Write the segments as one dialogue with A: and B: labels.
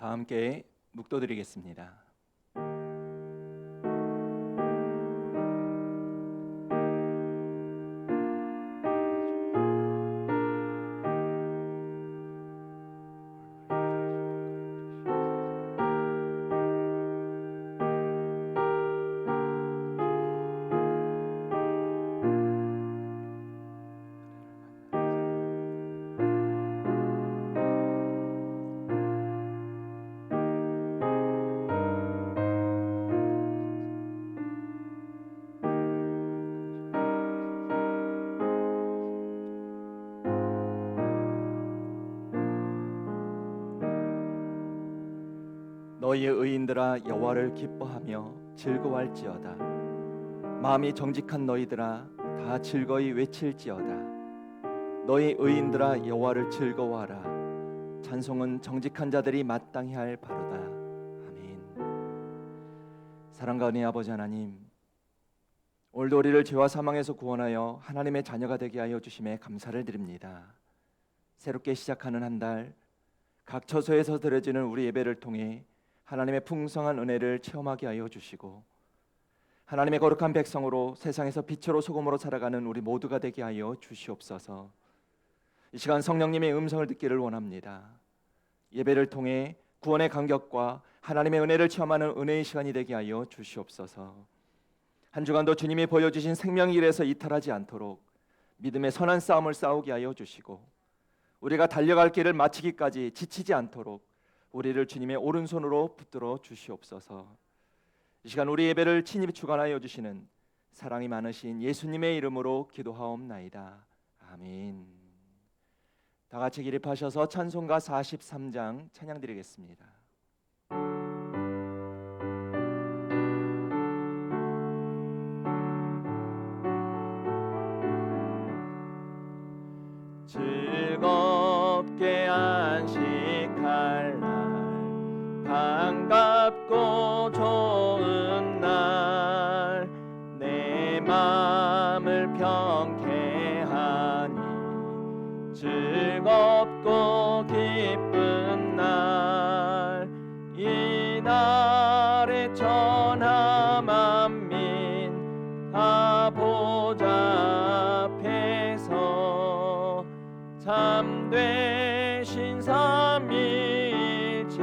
A: 다 함께 묵도드리겠습니다. 너희의 의인들아 여호와를 기뻐하며 즐거워할지어다. 마음이 정직한 너희들아 다 즐거이 외칠지어다. 너희 의인들아 여호와를 즐거워하라. 찬송은 정직한 자들이 마땅히 할 바로다. 아멘. 사랑과 은혜의 아버지 하나님, 오늘도 우리를 죄와 사망에서 구원하여 하나님의 자녀가 되게 하여 주심에 감사를 드립니다. 새롭게 시작하는 한 달, 각 처소에서 드려지는 우리 예배를 통해 하나님의 풍성한 은혜를 체험하게 하여 주시고 하나님의 거룩한 백성으로 세상에서 빛으로 소금으로 살아가는 우리 모두가 되게 하여 주시옵소서. 이 시간 성령님의 음성을 듣기를 원합니다. 예배를 통해 구원의 감격과 하나님의 은혜를 체험하는 은혜의 시간이 되게 하여 주시옵소서. 한 주간도 주님이 보여주신 생명의 길에서 이탈하지 않도록 믿음의 선한 싸움을 싸우게 하여 주시고 우리가 달려갈 길을 마치기까지 지치지 않도록 우리를 주님의 오른손으로 붙들어 주시옵소서. 이 시간 우리 예배를 친히 주관하여 주시는 사랑이 많으신 예수님의 이름으로 기도하옵나이다. 아멘. 다 같이 기립하셔서 찬송가 43장 찬양 드리겠습니다. 즐겁게 안식할 날 반갑고 좋은 날 내 맘을 평케하니 즐겁고 기쁜 날 이 날에 천하 만민 다 보좌 앞에서 참되신 삼위일체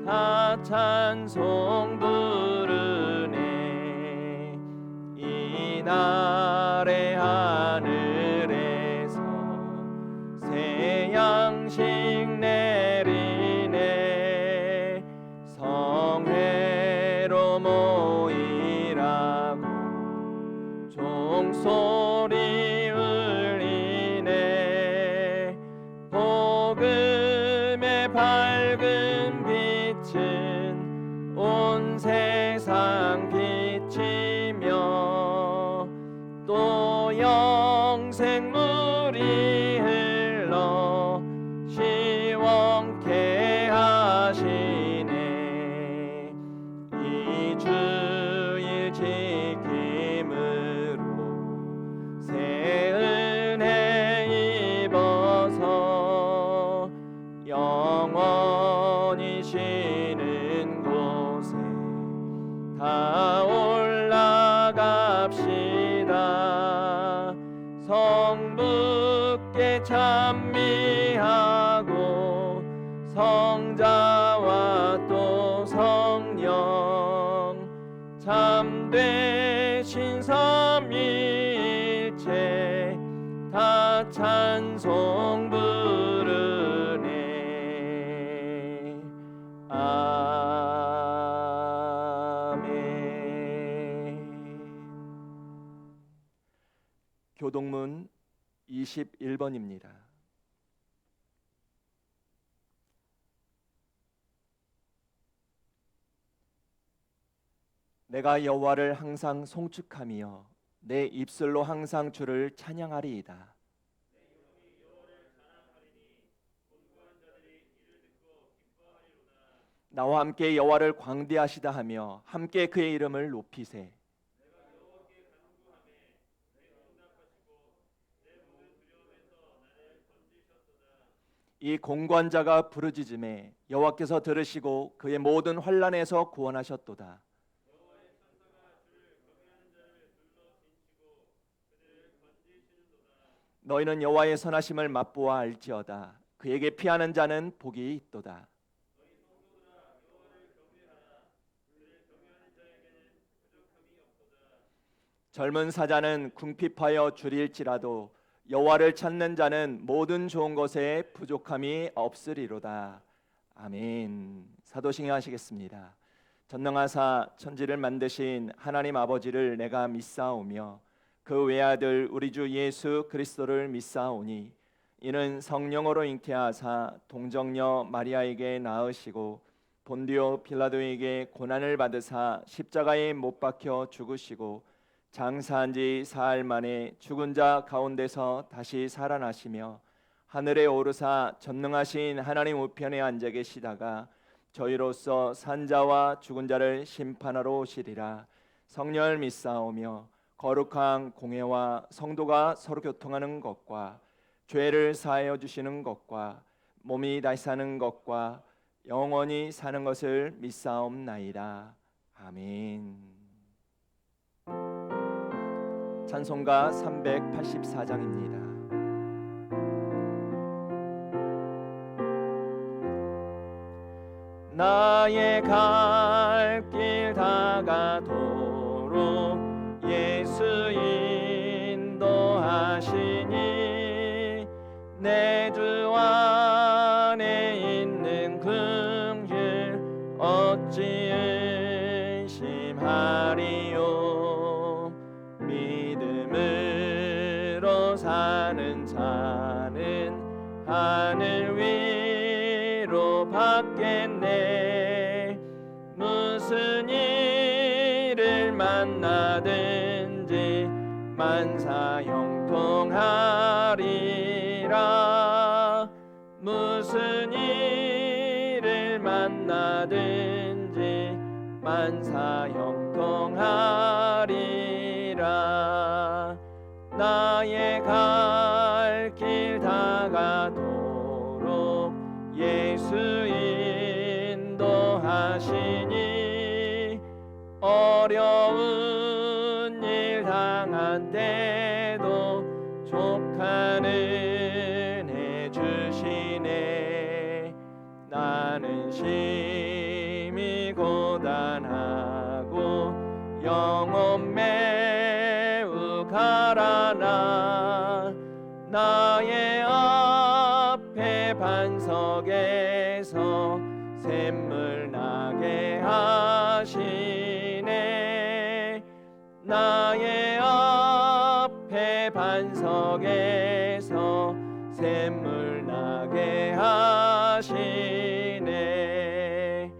A: 다 찬송 부르네. 이 날의 하늘에서 새 양식 내리네. 성회로 모이라고 종소리 울리네. 복음의 밝은 빛은 온 세상 비치며 또 영생물이 흘러 시원케 하시네. 이 주일 지킴으로 새 은혜 입어서 영원히 쉬는 곳에 다 올라갑시다. 성부께 찬미하고 성자와 또 성령 참되신 삼위일체 다 찬송 부르네. 아멘. 교동문 21번입니다. 내가 여호와를 항상 송축하며 내 입술로 항상 주를 찬양하리이다. 나와 함께 여호와를 광대하시다 하며 함께 그의 이름을 높이세. 이 공관자가 부르짖음에 여호와께서 들으시고 그의 모든 환난에서 구원하셨도다. 너희는 여호와의 선하심을 맛보아 알지어다. 그에게 피하는 자는 복이 있도다. 젊은 사자는 궁핍하여 줄일지라도 여호와를 찾는 자는 모든 좋은 것에 부족함이 없으리로다. 아멘. 사도신경 하시겠습니다. 전능하사 천지를 만드신 하나님 아버지를 내가 믿사오며 그 외아들 우리 주 예수 그리스도를 믿사오니 이는 성령으로 잉태하사 동정녀 마리아에게 낳으시고 본디오 빌라도에게 고난을 받으사 십자가에 못 박혀 죽으시고 장사한 지 사흘 만에 죽은 자 가운데서 다시 살아나시며 하늘에 오르사 전능하신 하나님 우편에 앉아 계시다가 저희로서 산자와 죽은 자를 심판하러 오시리라. 성령을 믿사오며 거룩한 공회와 성도가 서로 교통하는 것과 죄를 사하여 주시는 것과 몸이 다시 사는 것과 영원히 사는 것을 믿사옵나이다. 아멘. 찬송가 384장입니다. 나의 갈 길 다가도록 예수 인도하시니 내 주 안에 있는 긍휼 어찌 의심하리요. 믿음으로 사는 자는 하늘 위로 받겠네. 무슨 일을 만나든지 만사형통하리라. 무슨 일을 만나든지 만사형통하리라. 나의 갈 길 다가도록 예수 인도하시니 어려운 일 당한 때도 족한 은혜 주시네. 나는 심히 고단하고 영혼 매우 가라나. 나의 앞에 반석에서 샘물 나게 하시네. 나의 앞에 반석에서 샘물 나게 하시네.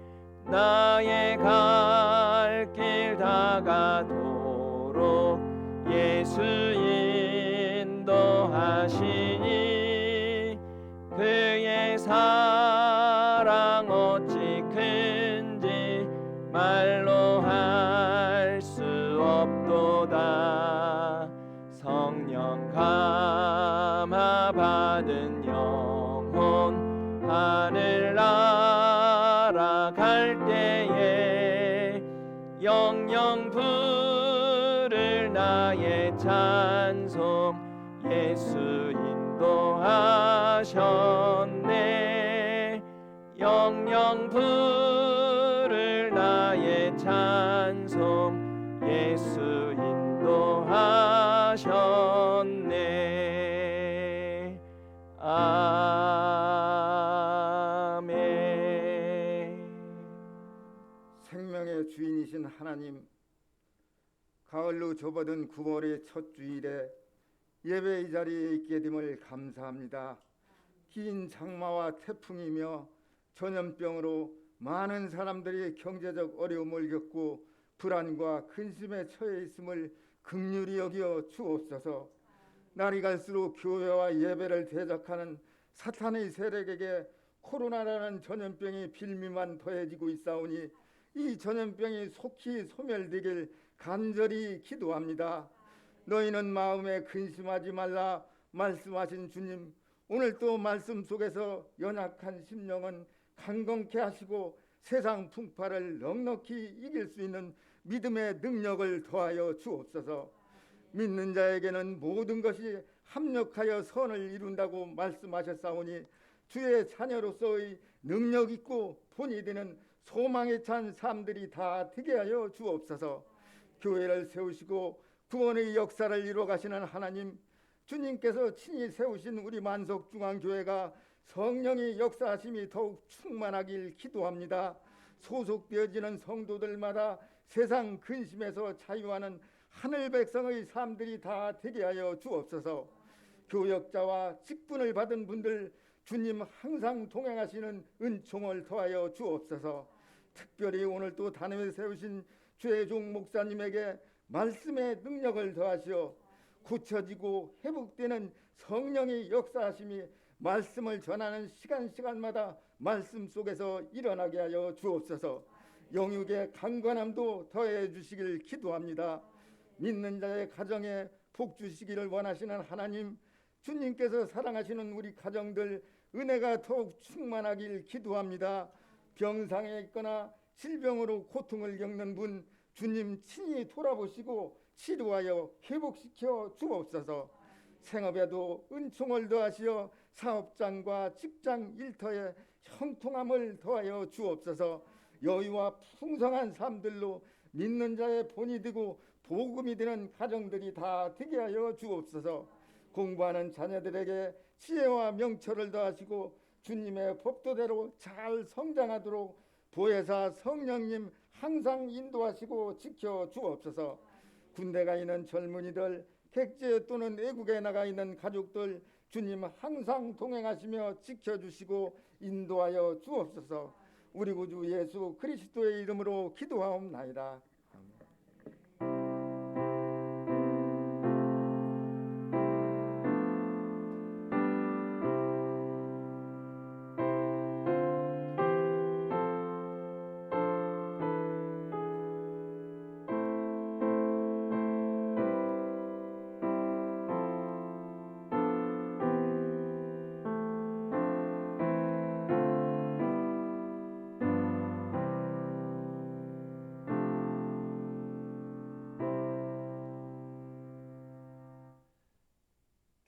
A: 나의 갈 길 다가도록 예수 인도하시니 그의 사랑 어찌 큰지 말로 할 수 없도다. 성령 감화 받은 영혼 하늘 날아갈 때에 영영 부를 나의 찬송 예수 인도하셨네. 영영 부를 나의 찬송 예수 인도하셨네. 아멘.
B: 생명의 주인이신 하나님, 가을로 접어든 9월의 첫 주일에 예배 이 자리에 있게 됨을 감사합니다. 긴 장마와 태풍이며 전염병으로 많은 사람들이 경제적 어려움을 겪고 불안과 근심에 처해 있음을 긍휼히 여겨 주옵소서. 날이 갈수록 교회와 예배를 대적하는 사탄의 세력에게 코로나라는 전염병이 빌미만 더해지고 있사오니 이 전염병이 속히 소멸되길 간절히 기도합니다. 너희는 마음에 근심하지 말라 말씀하신 주님, 오늘 또 말씀 속에서 연약한 심령은 강건케 하시고 세상 풍파를 넉넉히 이길 수 있는 믿음의 능력을 더하여 주옵소서. 믿는 자에게는 모든 것이 합력하여 선을 이룬다고 말씀하셨사오니 주의 자녀로서의 능력 있고 본이 되는 소망에 찬 삶들이 다 되게 하여 주옵소서. 교회를 세우시고 구원의 역사를 이루어 가시는 하나님, 주님께서 친히 세우신 우리 만석중앙교회가 성령의 역사하심이 더욱 충만하길 기도합니다. 소속되어지는 성도들마다 세상 근심에서 자유하는 하늘 백성의 삶들이 다 되게 하여 주옵소서. 교역자와 직분을 받은 분들 주님 항상 동행하시는 은총을 더하여 주옵소서. 특별히 오늘 또 단임에 세우신 주혜종 목사님에게 말씀의 능력을 더하시어 굳혀지고 회복되는 성령의 역사하심이 말씀을 전하는 시간마다 말씀 속에서 일어나게 하여 주옵소서. 영육의 강건함도 더해 주시길 기도합니다. 믿는 자의 가정에 복 주시기를 원하시는 하나님, 주님께서 사랑하시는 우리 가정들 은혜가 더욱 충만하길 기도합니다. 병상에 있거나 질병으로 고통을 겪는 분 주님 친히 돌아보시고 치료하여 회복시켜 주옵소서. 생업에도 은총을 더하시어 사업장과 직장 일터에 형통함을 더하여 주옵소서. 여유와 풍성한 삶들로 믿는 자의 본이 되고 복음이 되는 가정들이 다 되게 하여 주옵소서. 공부하는 자녀들에게 지혜와 명철을 더하시고 주님의 법도대로 잘 성장하도록 보혜사 성령님 항상 인도하시고 지켜 주옵소서. 군대가 있는 젊은이들, 객지 또는 외국에 나가 있는 가족들 주님 항상 동행하시며 지켜주시고 인도하여 주옵소서. 우리 구주 예수 그리스도의 이름으로 기도하옵나이다.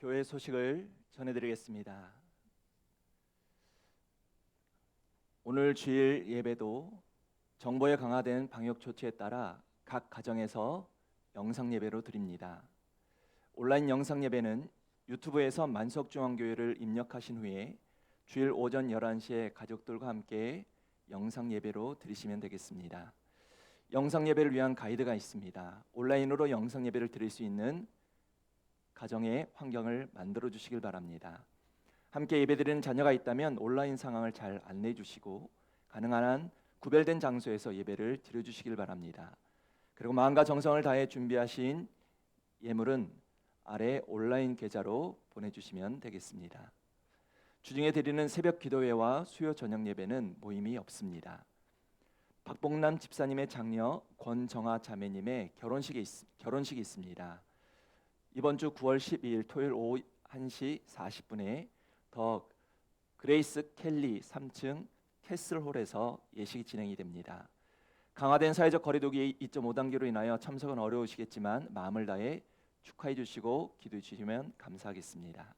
A: 교회 소식을 전해드리겠습니다. 오늘 주일 예배도 정부의 강화된 방역 조치에 따라 각 가정에서 영상 예배로 드립니다. 온라인 영상 예배는 유튜브에서 만석중앙교회를 입력하신 후에 주일 오전 11시에 가족들과 함께 영상 예배로 드리시면 되겠습니다. 영상 예배를 위한 가이드가 있습니다. 온라인으로 영상 예배를 드릴 수 있는 가정의 환경을 만들어 주시길 바랍니다. 함께 예배드리는 자녀가 있다면 온라인 상황을 잘 안내해 주시고 가능한 한 구별된 장소에서 예배를 드려 주시길 바랍니다. 그리고 마음과 정성을 다해 준비하신 예물은 아래 온라인 계좌로 보내주시면 되겠습니다. 주중에 드리는 새벽 기도회와 수요 저녁 예배는 모임이 없습니다. 박봉남 집사님의 장녀 권정아 자매님의 결혼식이 있습니다. 이번 주 9월 12일 토요일 오후 1시 40분에 더 그레이스 켈리 3층 캐슬홀에서 예식이 진행이 됩니다. 강화된 사회적 거리두기 2.5단계로 인하여 참석은 어려우시겠지만 마음을 다해 축하해 주시고 기도해 주시면 감사하겠습니다.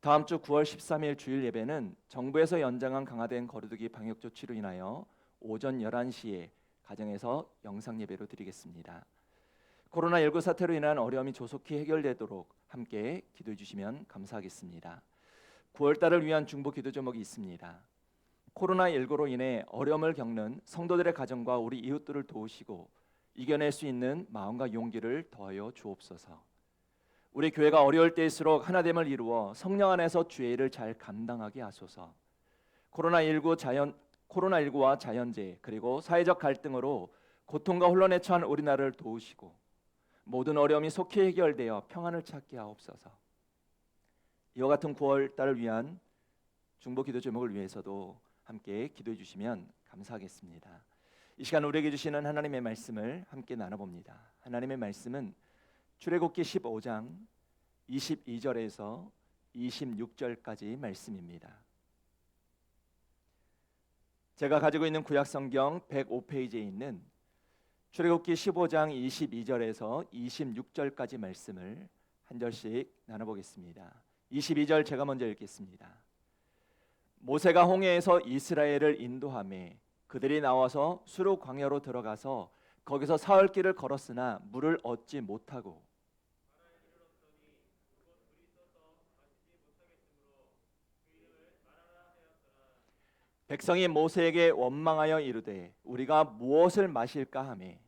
A: 다음 주 9월 13일 주일 예배는 정부에서 연장한 강화된 거리두기 방역 조치로 인하여 오전 11시에 가정에서 영상 예배로 드리겠습니다. 코로나19 사태로 인한 어려움이 조속히 해결되도록 함께 기도해 주시면 감사하겠습니다. 9월달을 위한 중보 기도 제목이 있습니다. 코로나19로 인해 어려움을 겪는 성도들의 가정과 우리 이웃들을 도우시고 이겨낼 수 있는 마음과 용기를 더하여 주옵소서. 우리 교회가 어려울 때일수록 하나됨을 이루어 성령 안에서 주의 일을 잘 감당하게 하소서. 코로나19와 자연재해 그리고 사회적 갈등으로 고통과 혼란에 처한 우리나라를 도우시고 모든 어려움이 속히 해결되어 평안을 찾게 하옵소서. 이와 같은 9월 달을 위한 중보 기도 제목을 위해서도 함께 기도해 주시면 감사하겠습니다. 이 시간 우리에게 주시는 하나님의 말씀을 함께 나눠봅니다. 하나님의 말씀은 출애굽기 15장 22절에서 26절까지 말씀입니다. 제가 가지고 있는 구약성경 105페이지에 있는 출애굽기 15장 22절에서 26절까지 말씀을 한 절씩 나눠보겠습니다. 22절 제가 먼저 읽겠습니다. 모세가 홍해에서 이스라엘을 인도하매 그들이 나와서 수르 광야로 들어가서 거기서 사흘 길을 걸었으나 물을 얻지 못하고 백성이 모세에게 원망하여 이르되 우리가 무엇을 마실까 하매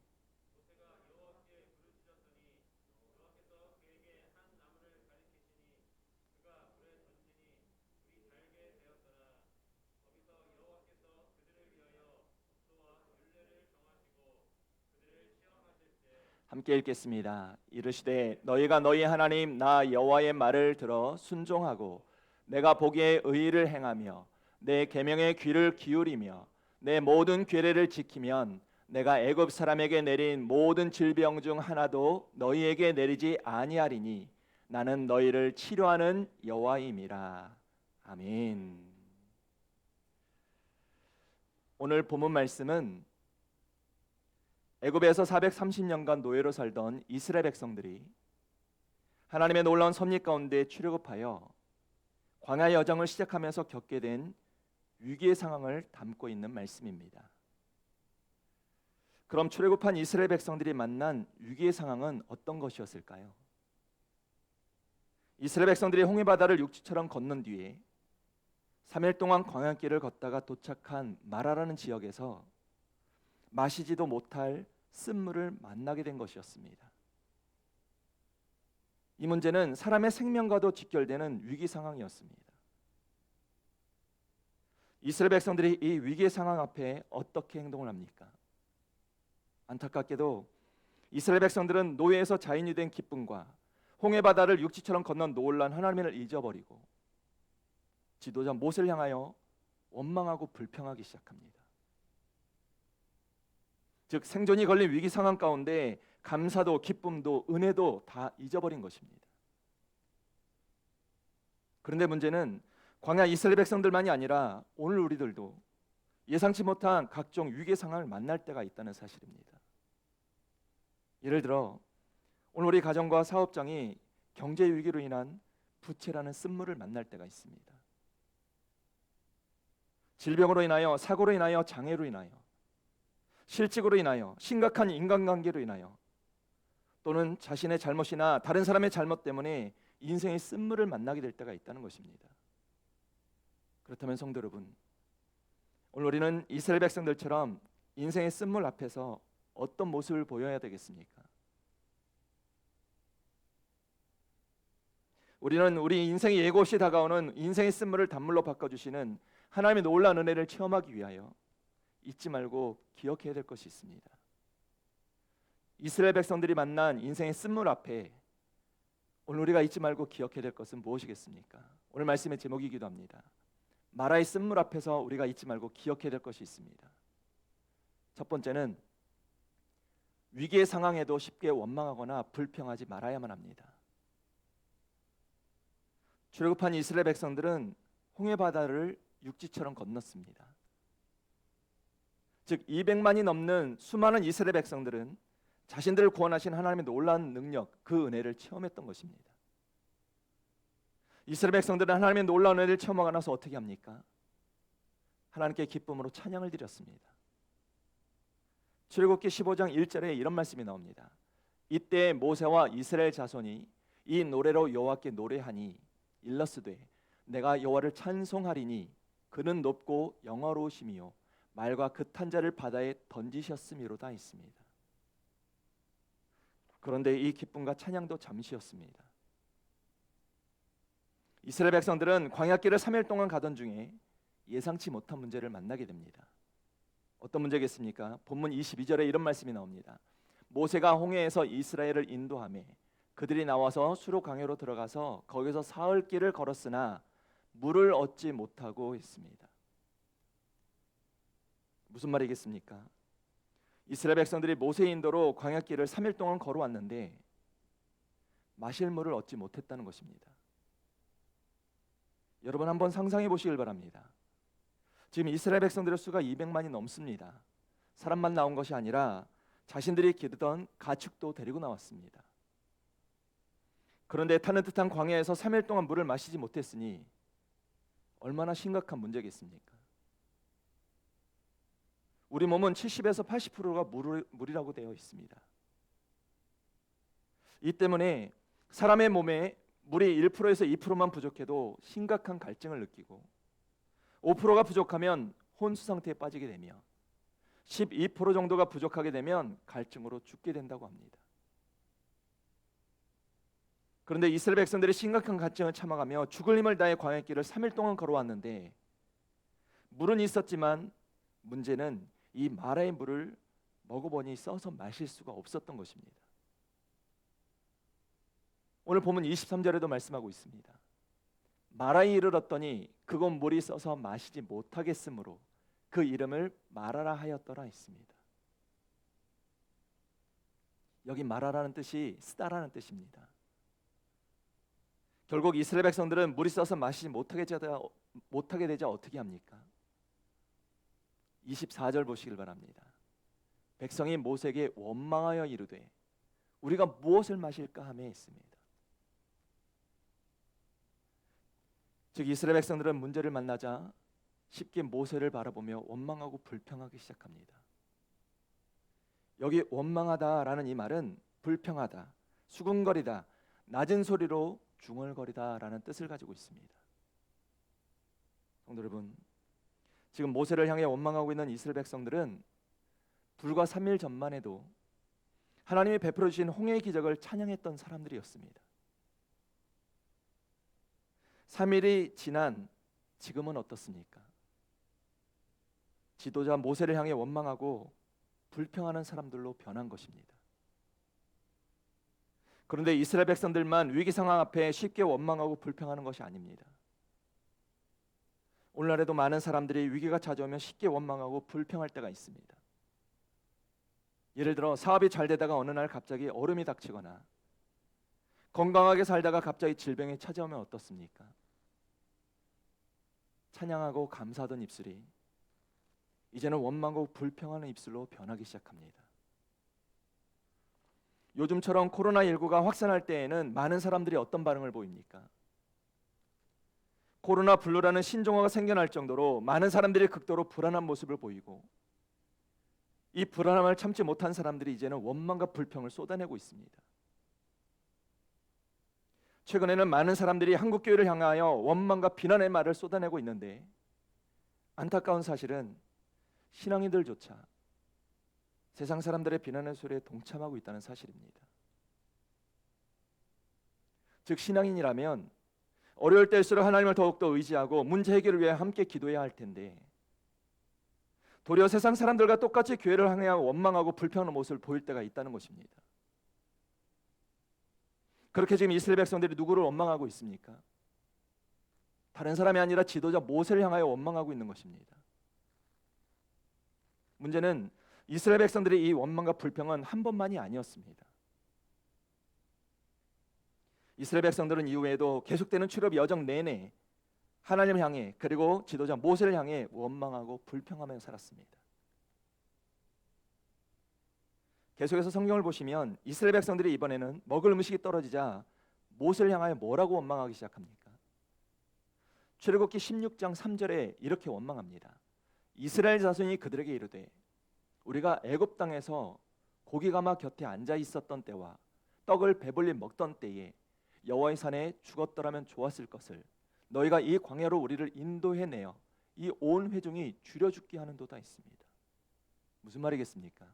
A: 함께 읽겠습니다. 이르시되 너희가 너희 하나님 나 여호와의 말을 들어 순종하고 내가 보기에 의를 행하며 내 계명에 귀를 기울이며 내 모든 규례를 지키면 내가 애굽 사람에게 내린 모든 질병 중 하나도 너희에게 내리지 아니하리니 나는 너희를 치료하는 여호와임이라. 아멘. 오늘 본문 말씀은 애굽에서 430년간 노예로 살던 이스라엘 백성들이 하나님의 놀라운 섭리 가운데 출애굽하여 광야 여정을 시작하면서 겪게 된 위기의 상황을 담고 있는 말씀입니다. 그럼 출애굽한 이스라엘 백성들이 만난 위기의 상황은 어떤 것이었을까요? 이스라엘 백성들이 홍해 바다를 육지처럼 건넌 뒤에 3일 동안 광야길을 걷다가 도착한 마라라는 지역에서 마시지도 못할 쓴물을 만나게 된 것이었습니다. 이 문제는 사람의 생명과도 직결되는 위기 상황이었습니다. 이스라엘 백성들이 이 위기의 상황 앞에 어떻게 행동을 합니까? 안타깝게도 이스라엘 백성들은 노예에서 자인이 된 기쁨과 홍해 바다를 육지처럼 건넌 놀란 하나님을 잊어버리고 지도자 모세를 향하여 원망하고 불평하기 시작합니다. 즉 생존이 걸린 위기 상황 가운데 감사도 기쁨도 은혜도 다 잊어버린 것입니다. 그런데 문제는 광야 이스라엘 백성들만이 아니라 오늘 우리들도 예상치 못한 각종 위기 상황을 만날 때가 있다는 사실입니다. 예를 들어 오늘 우리 가정과 사업장이 경제 위기로 인한 부채라는 쓴물을 만날 때가 있습니다. 질병으로 인하여, 사고로 인하여, 장애로 인하여, 실직으로 인하여, 심각한 인간관계로 인하여 또는 자신의 잘못이나 다른 사람의 잘못 때문에 인생의 쓴물을 만나게 될 때가 있다는 것입니다. 그렇다면 성도 여러분, 오늘 우리는 이스라엘 백성들처럼 인생의 쓴물 앞에서 어떤 모습을 보여야 되겠습니까? 우리는 우리 인생이 예고 없이 다가오는 인생의 쓴물을 단물로 바꿔주시는 하나님의 놀라운 은혜를 체험하기 위하여 잊지 말고 기억해야 될 것이 있습니다. 이스라엘 백성들이 만난 인생의 쓴물 앞에 오늘 우리가 잊지 말고 기억해야 될 것은 무엇이겠습니까? 오늘 말씀의 제목이기도 합니다. 마라의 쓴물 앞에서 우리가 잊지 말고 기억해야 될 것이 있습니다. 첫 번째는 위기의 상황에도 쉽게 원망하거나 불평하지 말아야만 합니다. 출애굽한 이스라엘 백성들은 홍해 바다를 육지처럼 건넜습니다. 즉 200만이 넘는 수많은 이스라엘 백성들은 자신들을 구원하신 하나님의 놀라운 능력, 그 은혜를 체험했던 것입니다. 이스라엘 백성들은 하나님의 놀라운 은혜를 체험하고 나서 어떻게 합니까? 하나님께 기쁨으로 찬양을 드렸습니다. 출애굽기 15장 1절에 이런 말씀이 나옵니다. 이때 모세와 이스라엘 자손이 이 노래로 여호와께 노래하니 일러스되 내가 여호와를 찬송하리니 그는 높고 영화로우심이요 말과 극한 자를 바다에 던지셨음이로다 있습니다. 그런데 이 기쁨과 찬양도 잠시였습니다. 이스라엘 백성들은 광야길을 3일 동안 가던 중에 예상치 못한 문제를 만나게 됩니다. 어떤 문제겠습니까? 본문 22절에 이런 말씀이 나옵니다. 모세가 홍해에서 이스라엘을 인도하매 그들이 나와서 수르 광야로 들어가서 거기서 사흘 길을 걸었으나 물을 얻지 못하고 있습니다. 무슨 말이겠습니까? 이스라엘 백성들이 모세의 인도로 광야길을 3일 동안 걸어왔는데 마실 물을 얻지 못했다는 것입니다. 여러분 한번 상상해 보시길 바랍니다. 지금 이스라엘 백성들의 수가 200만이 넘습니다. 사람만 나온 것이 아니라 자신들이 기르던 가축도 데리고 나왔습니다. 그런데 타는 듯한 광야에서 3일 동안 물을 마시지 못했으니 얼마나 심각한 문제겠습니까? 우리 몸은 70에서 80%가 물이라고 되어 있습니다. 이 때문에 사람의 몸에 물이 1%에서 2%만 부족해도 심각한 갈증을 느끼고 5%가 부족하면 혼수 상태에 빠지게 되며 12% 정도가 부족하게 되면 갈증으로 죽게 된다고 합니다. 그런데 이스라엘 백성들이 심각한 갈증을 참아가며 죽을 힘을 다해 광야길을 3일 동안 걸어왔는데 물은 있었지만 문제는 이 마라의 물을 먹어보니 써서 마실 수가 없었던 것입니다. 오늘 보면 23절에도 말씀하고 있습니다. 마라에 이르렀더니 그곳 물이 써서 마시지 못하겠으므로 그 이름을 마라라 하였더라 했습니다. 여기 마라라는 뜻이 쓰다라는 뜻입니다. 결국 이스라엘 백성들은 물이 써서 마시지 못하게 되자 어떻게 합니까? 24절 보시길 바랍니다. 백성이 모세에게 원망하여 이르되 우리가 무엇을 마실까 하며 했습니다. 즉 이스라엘 백성들은 문제를 만나자 쉽게 모세를 바라보며 원망하고 불평하기 시작합니다. 여기 원망하다라는 이 말은 불평하다, 수군거리다, 낮은 소리로 중얼거리다라는 뜻을 가지고 있습니다. 성도 여러분, 지금 모세를 향해 원망하고 있는 이스라엘 백성들은 불과 3일 전만 해도 하나님이 베풀어 주신 홍해의 기적을 찬양했던 사람들이었습니다. 3일이 지난 지금은 어떻습니까? 지도자 모세를 향해 원망하고 불평하는 사람들로 변한 것입니다. 그런데 이스라엘 백성들만 위기 상황 앞에 쉽게 원망하고 불평하는 것이 아닙니다. 오늘날에도 많은 사람들이 위기가 찾아오면 쉽게 원망하고 불평할 때가 있습니다. 예를 들어 사업이 잘 되다가 어느 날 갑자기 어려움이 닥치거나 건강하게 살다가 갑자기 질병이 찾아오면 어떻습니까? 찬양하고 감사하던 입술이 이제는 원망하고 불평하는 입술로 변하기 시작합니다. 요즘처럼 코로나19가 확산할 때에는 많은 사람들이 어떤 반응을 보입니까? 코로나 블루라는 신종화가 생겨날 정도로 많은 사람들이 극도로 불안한 모습을 보이고 이 불안함을 참지 못한 사람들이 이제는 원망과 불평을 쏟아내고 있습니다. 최근에는 많은 사람들이 한국교회를 향하여 원망과 비난의 말을 쏟아내고 있는데 안타까운 사실은 신앙인들조차 세상 사람들의 비난의 소리에 동참하고 있다는 사실입니다. 즉 신앙인이라면 어려울 때일수록 하나님을 더욱더 의지하고 문제 해결을 위해 함께 기도해야 할 텐데 도리어 세상 사람들과 똑같이 교회를 향해 원망하고 불평하는 모습을 보일 때가 있다는 것입니다. 그렇게 지금 이스라엘 백성들이 누구를 원망하고 있습니까? 다른 사람이 아니라 지도자 모세를 향하여 원망하고 있는 것입니다. 문제는 이스라엘 백성들의 이 원망과 불평은 한 번만이 아니었습니다. 이스라엘 백성들은 이후에도 계속되는 출애굽 여정 내내 하나님을 향해 그리고 지도자 모세를 향해 원망하고 불평하며 살았습니다. 계속해서 성경을 보시면 이스라엘 백성들이 이번에는 먹을 음식이 떨어지자 모세를 향하여 뭐라고 원망하기 시작합니까? 출애굽기 16장 3절에 이렇게 원망합니다. 이스라엘 자손이 그들에게 이르되 우리가 애굽 땅에서 고기가마 곁에 앉아 있었던 때와 떡을 배불리 먹던 때에 여호와의 산에 죽었더라면 좋았을 것을 너희가 이 광야로 우리를 인도해내어 이 온 회중이 줄여 죽게 하는도다 했습니다. 무슨 말이겠습니까?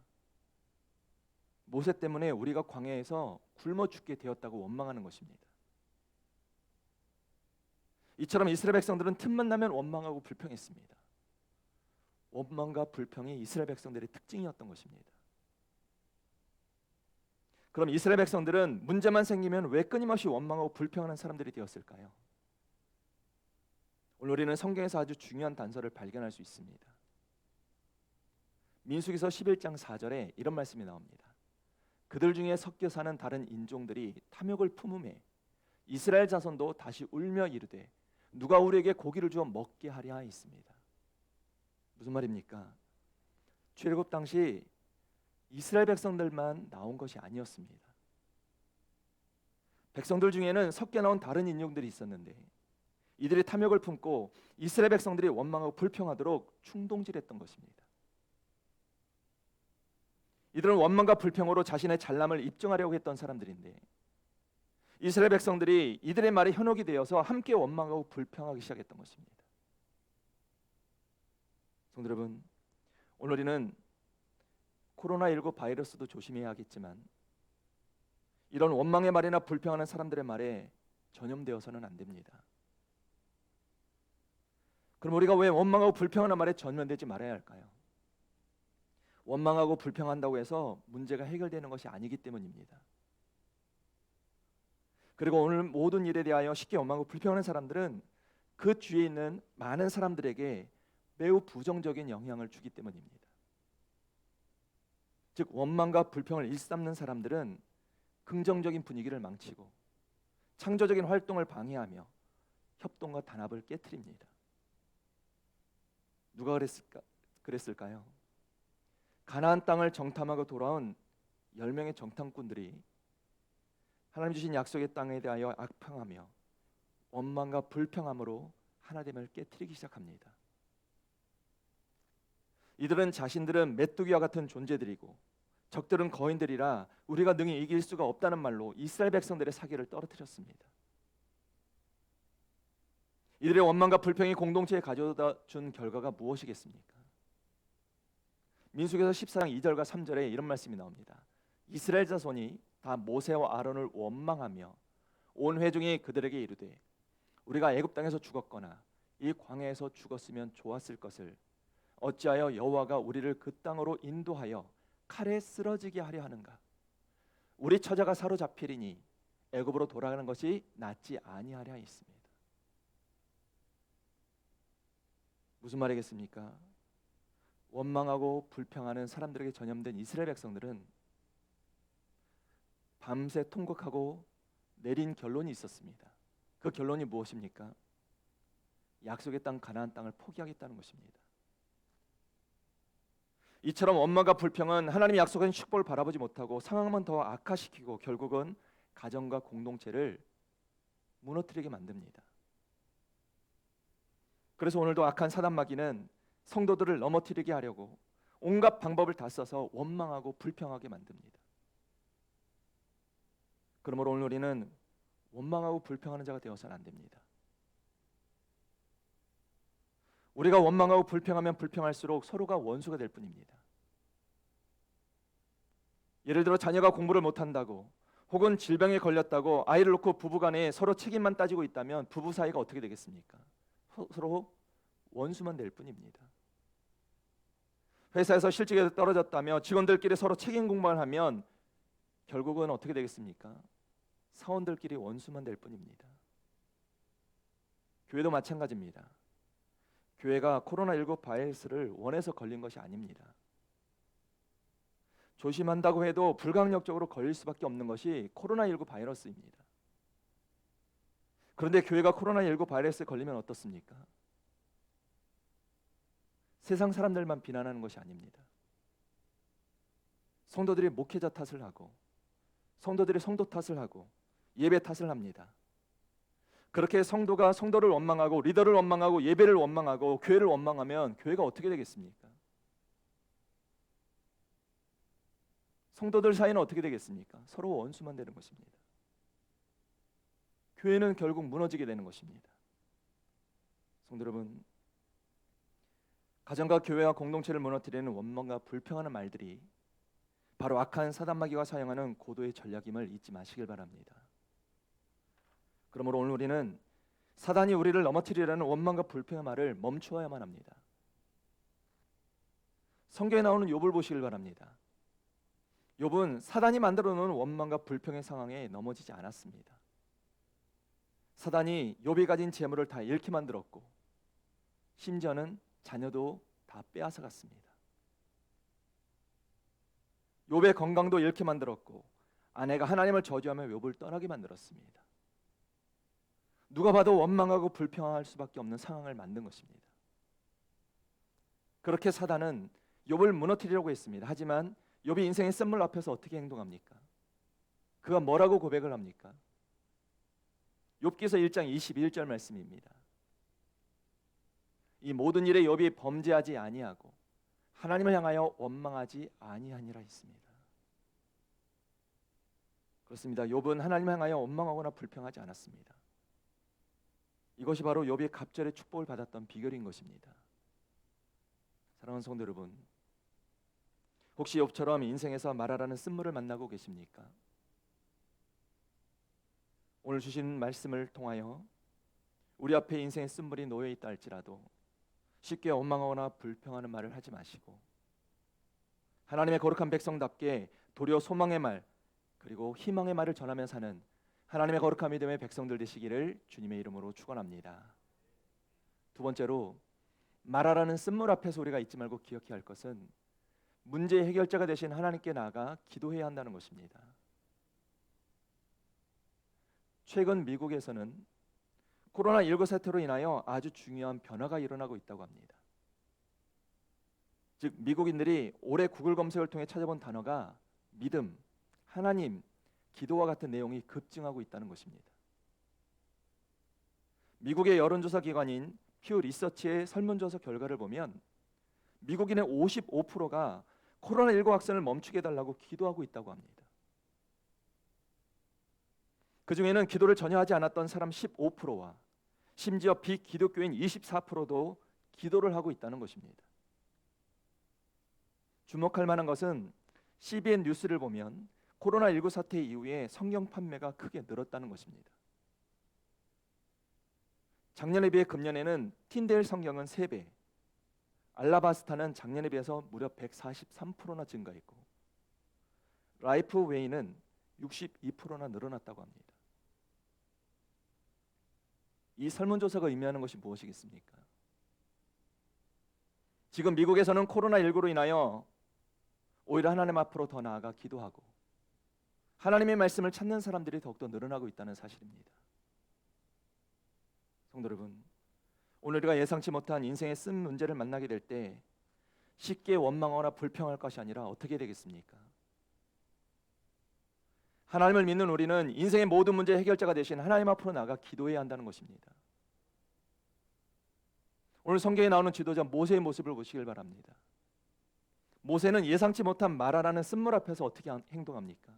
A: 모세 때문에 우리가 광야에서 굶어 죽게 되었다고 원망하는 것입니다. 이처럼 이스라엘 백성들은 틈만 나면 원망하고 불평했습니다. 원망과 불평이 이스라엘 백성들의 특징이었던 것입니다. 그럼 이스라엘 백성들은 문제만 생기면 왜 끊임없이 원망하고 불평하는 사람들이 되었을까요? 오늘 우리는 성경에서 아주 중요한 단서를 발견할 수 있습니다. 민수기서 11장 4절에 이런 말씀이 나옵니다. 그들 중에 섞여 사는 다른 인종들이 탐욕을 품음에 이스라엘 자손도 다시 울며 이르되 누가 우리에게 고기를 주어 먹게 하랴 했습니다. 무슨 말입니까? 출애굽 당시 이스라엘 백성들만 나온 것이 아니었습니다. 백성들 중에는 섞여 나온 다른 인종들이 있었는데 이들이 탐욕을 품고 이스라엘 백성들이 원망하고 불평하도록 충동질했던 것입니다. 이들은 원망과 불평으로 자신의 잘남을 입증하려고 했던 사람들인데 이스라엘 백성들이 이들의 말에 현혹이 되어서 함께 원망하고 불평하기 시작했던 것입니다. 성도 여러분, 오늘 우리는 코로나19 바이러스도 조심해야 하겠지만 이런 원망의 말이나 불평하는 사람들의 말에 전염되어서는 안 됩니다. 그럼 우리가 왜 원망하고 불평하는 말에 전염되지 말아야 할까요? 원망하고 불평한다고 해서 문제가 해결되는 것이 아니기 때문입니다. 그리고 오늘 모든 일에 대하여 쉽게 원망하고 불평하는 사람들은 그 주위에 있는 많은 사람들에게 매우 부정적인 영향을 주기 때문입니다. 즉 원망과 불평을 일삼는 사람들은 긍정적인 분위기를 망치고 창조적인 활동을 방해하며 협동과 단합을 깨트립니다. 누가 그랬을까요? 가나안 땅을 정탐하고 돌아온 10명의 정탐꾼들이 하나님 주신 약속의 땅에 대하여 악평하며 원망과 불평함으로 하나됨을 깨트리기 시작합니다. 이들은 자신들은 메뚜기와 같은 존재들이고 적들은 거인들이라 우리가 능히 이길 수가 없다는 말로 이스라엘 백성들의 사기를 떨어뜨렸습니다. 이들의 원망과 불평이 공동체에 가져다 준 결과가 무엇이겠습니까? 민수기서 14장 2절과 3절에 이런 말씀이 나옵니다. 이스라엘 자손이 다 모세와 아론을 원망하며 온 회중이 그들에게 이르되 우리가 애굽 땅에서 죽었거나 이 광야에서 죽었으면 좋았을 것을 어찌하여 여호와가 우리를 그 땅으로 인도하여 칼에 쓰러지게 하려 하는가? 우리 처자가 사로잡히리니 애굽으로 돌아가는 것이 낫지 아니하랴 했습니다. 무슨 말이겠습니까? 원망하고 불평하는 사람들에게 전염된 이스라엘 백성들은 밤새 통곡하고 내린 결론이 있었습니다. 그 결론이 무엇입니까? 약속의 땅 가나안 땅을 포기하겠다는 것입니다. 이처럼 원망과 불평은 하나님의 약속한 축복을 바라보지 못하고 상황만 더 악화시키고 결국은 가정과 공동체를 무너뜨리게 만듭니다. 그래서 오늘도 악한 사단 마귀는 성도들을 넘어뜨리게 하려고 온갖 방법을 다 써서 원망하고 불평하게 만듭니다. 그러므로 오늘 우리는 원망하고 불평하는 자가 되어서는 안 됩니다. 우리가 원망하고 불평하면 불평할수록 서로가 원수가 될 뿐입니다. 예를 들어 자녀가 공부를 못한다고 혹은 질병에 걸렸다고 아이를 놓고 부부간에 서로 책임만 따지고 있다면 부부 사이가 어떻게 되겠습니까? 서로 원수만 될 뿐입니다. 회사에서 실직에서 떨어졌다며 직원들끼리 서로 책임 공방을 하면 결국은 어떻게 되겠습니까? 사원들끼리 원수만 될 뿐입니다. 교회도 마찬가지입니다. 교회가 코로나19 바이러스를 원해서 걸린 것이 아닙니다. 조심한다고 해도 불강력적으로 걸릴 수밖에 없는 것이 코로나19 바이러스입니다. 그런데 교회가 코로나19 바이러스에 걸리면 어떻습니까? 세상 사람들만 비난하는 것이 아닙니다. 성도들이 목회자 탓을 하고 성도들이 성도 탓을 하고 예배 탓을 합니다. 그렇게 성도가 성도를 원망하고 리더를 원망하고 예배를 원망하고 교회를 원망하면 교회가 어떻게 되겠습니까? 성도들 사이는 어떻게 되겠습니까? 서로 원수만 되는 것입니다. 교회는 결국 무너지게 되는 것입니다. 성도 여러분, 가정과 교회와 공동체를 무너뜨리는 원망과 불평하는 말들이 바로 악한 사단마귀가 사용하는 고도의 전략임을 잊지 마시길 바랍니다. 그러므로 오늘 우리는 사단이 우리를 넘어뜨리려는 원망과 불평의 말을 멈추어야만 합니다. 성경에 나오는 욥을 보시길 바랍니다. 욥은 사단이 만들어 놓은 원망과 불평의 상황에 넘어지지 않았습니다. 사단이 욥이 가진 재물을 다 잃게 만들었고 심지어는 자녀도 다 빼앗아 갔습니다. 욥의 건강도 잃게 만들었고 아내가 하나님을 저주하며 욥을 떠나게 만들었습니다. 누가 봐도 원망하고 불평할 수밖에 없는 상황을 만든 것입니다. 그렇게 사단은 욥을 무너뜨리려고 했습니다. 하지만 욥이 인생의 쓴물 앞에서 어떻게 행동합니까? 그가 뭐라고 고백을 합니까? 욥기서 1장 21절 말씀입니다. 이 모든 일에 욥이 범죄하지 아니하고 하나님을 향하여 원망하지 아니하니라 했습니다. 그렇습니다. 욥은 하나님을 향하여 원망하거나 불평하지 않았습니다. 이것이 바로 욥이 갑절의 축복을 받았던 비결인 것입니다. 사랑하는 성도 여러분, 혹시 욥처럼 인생에서 말하라는 쓴물을 만나고 계십니까? 오늘 주신 말씀을 통하여 우리 앞에 인생의 쓴물이 놓여 있다 할지라도 쉽게 원망하거나 불평하는 말을 하지 마시고 하나님의 거룩한 백성답게 도리어 소망의 말 그리고 희망의 말을 전하며 사는 하나님의 거룩한 믿음의 백성들 되시기를 주님의 이름으로 축원합니다. 두 번째로 말하라는 쓴물 앞에서 우리가 잊지 말고 기억해야 할 것은 문제의 해결자가 되신 하나님께 나아가 기도해야 한다는 것입니다. 최근 미국에서는 코로나19 사태로 인하여 아주 중요한 변화가 일어나고 있다고 합니다. 즉 미국인들이 올해 구글 검색을 통해 찾아본 단어가 믿음, 하나님, 기도와 같은 내용이 급증하고 있다는 것입니다. 미국의 여론조사 기관인 퓨 리서치의 설문조사 결과를 보면 미국인의 55%가 코로나19 확산을 멈추게 해달라고 기도하고 있다고 합니다. 그 중에는 기도를 전혀 하지 않았던 사람 15%와 심지어 비기독교인 24%도 기도를 하고 있다는 것입니다. 주목할 만한 것은 CBN 뉴스를 보면 코로나19 사태 이후에 성경 판매가 크게 늘었다는 것입니다. 작년에 비해 금년에는 틴데일 성경은 3배, 알라바스타는 작년에 비해서 무려 143%나 증가했고 라이프 웨이는 62%나 늘어났다고 합니다. 이 설문조사가 의미하는 것이 무엇이겠습니까? 지금 미국에서는 코로나19로 인하여 오히려 하나님 앞으로 더 나아가 기도하고 하나님의 말씀을 찾는 사람들이 더욱더 늘어나고 있다는 사실입니다. 성도 여러분, 오늘 우리가 예상치 못한 인생의 쓴 문제를 만나게 될 때 쉽게 원망하거나 불평할 것이 아니라 어떻게 되겠습니까? 하나님을 믿는 우리는 인생의 모든 문제의 해결자가 되신 하나님 앞으로 나아가 기도해야 한다는 것입니다. 오늘 성경에 나오는 지도자 모세의 모습을 보시길 바랍니다. 모세는 예상치 못한 말하라는 쓴물 앞에서 어떻게 행동합니까?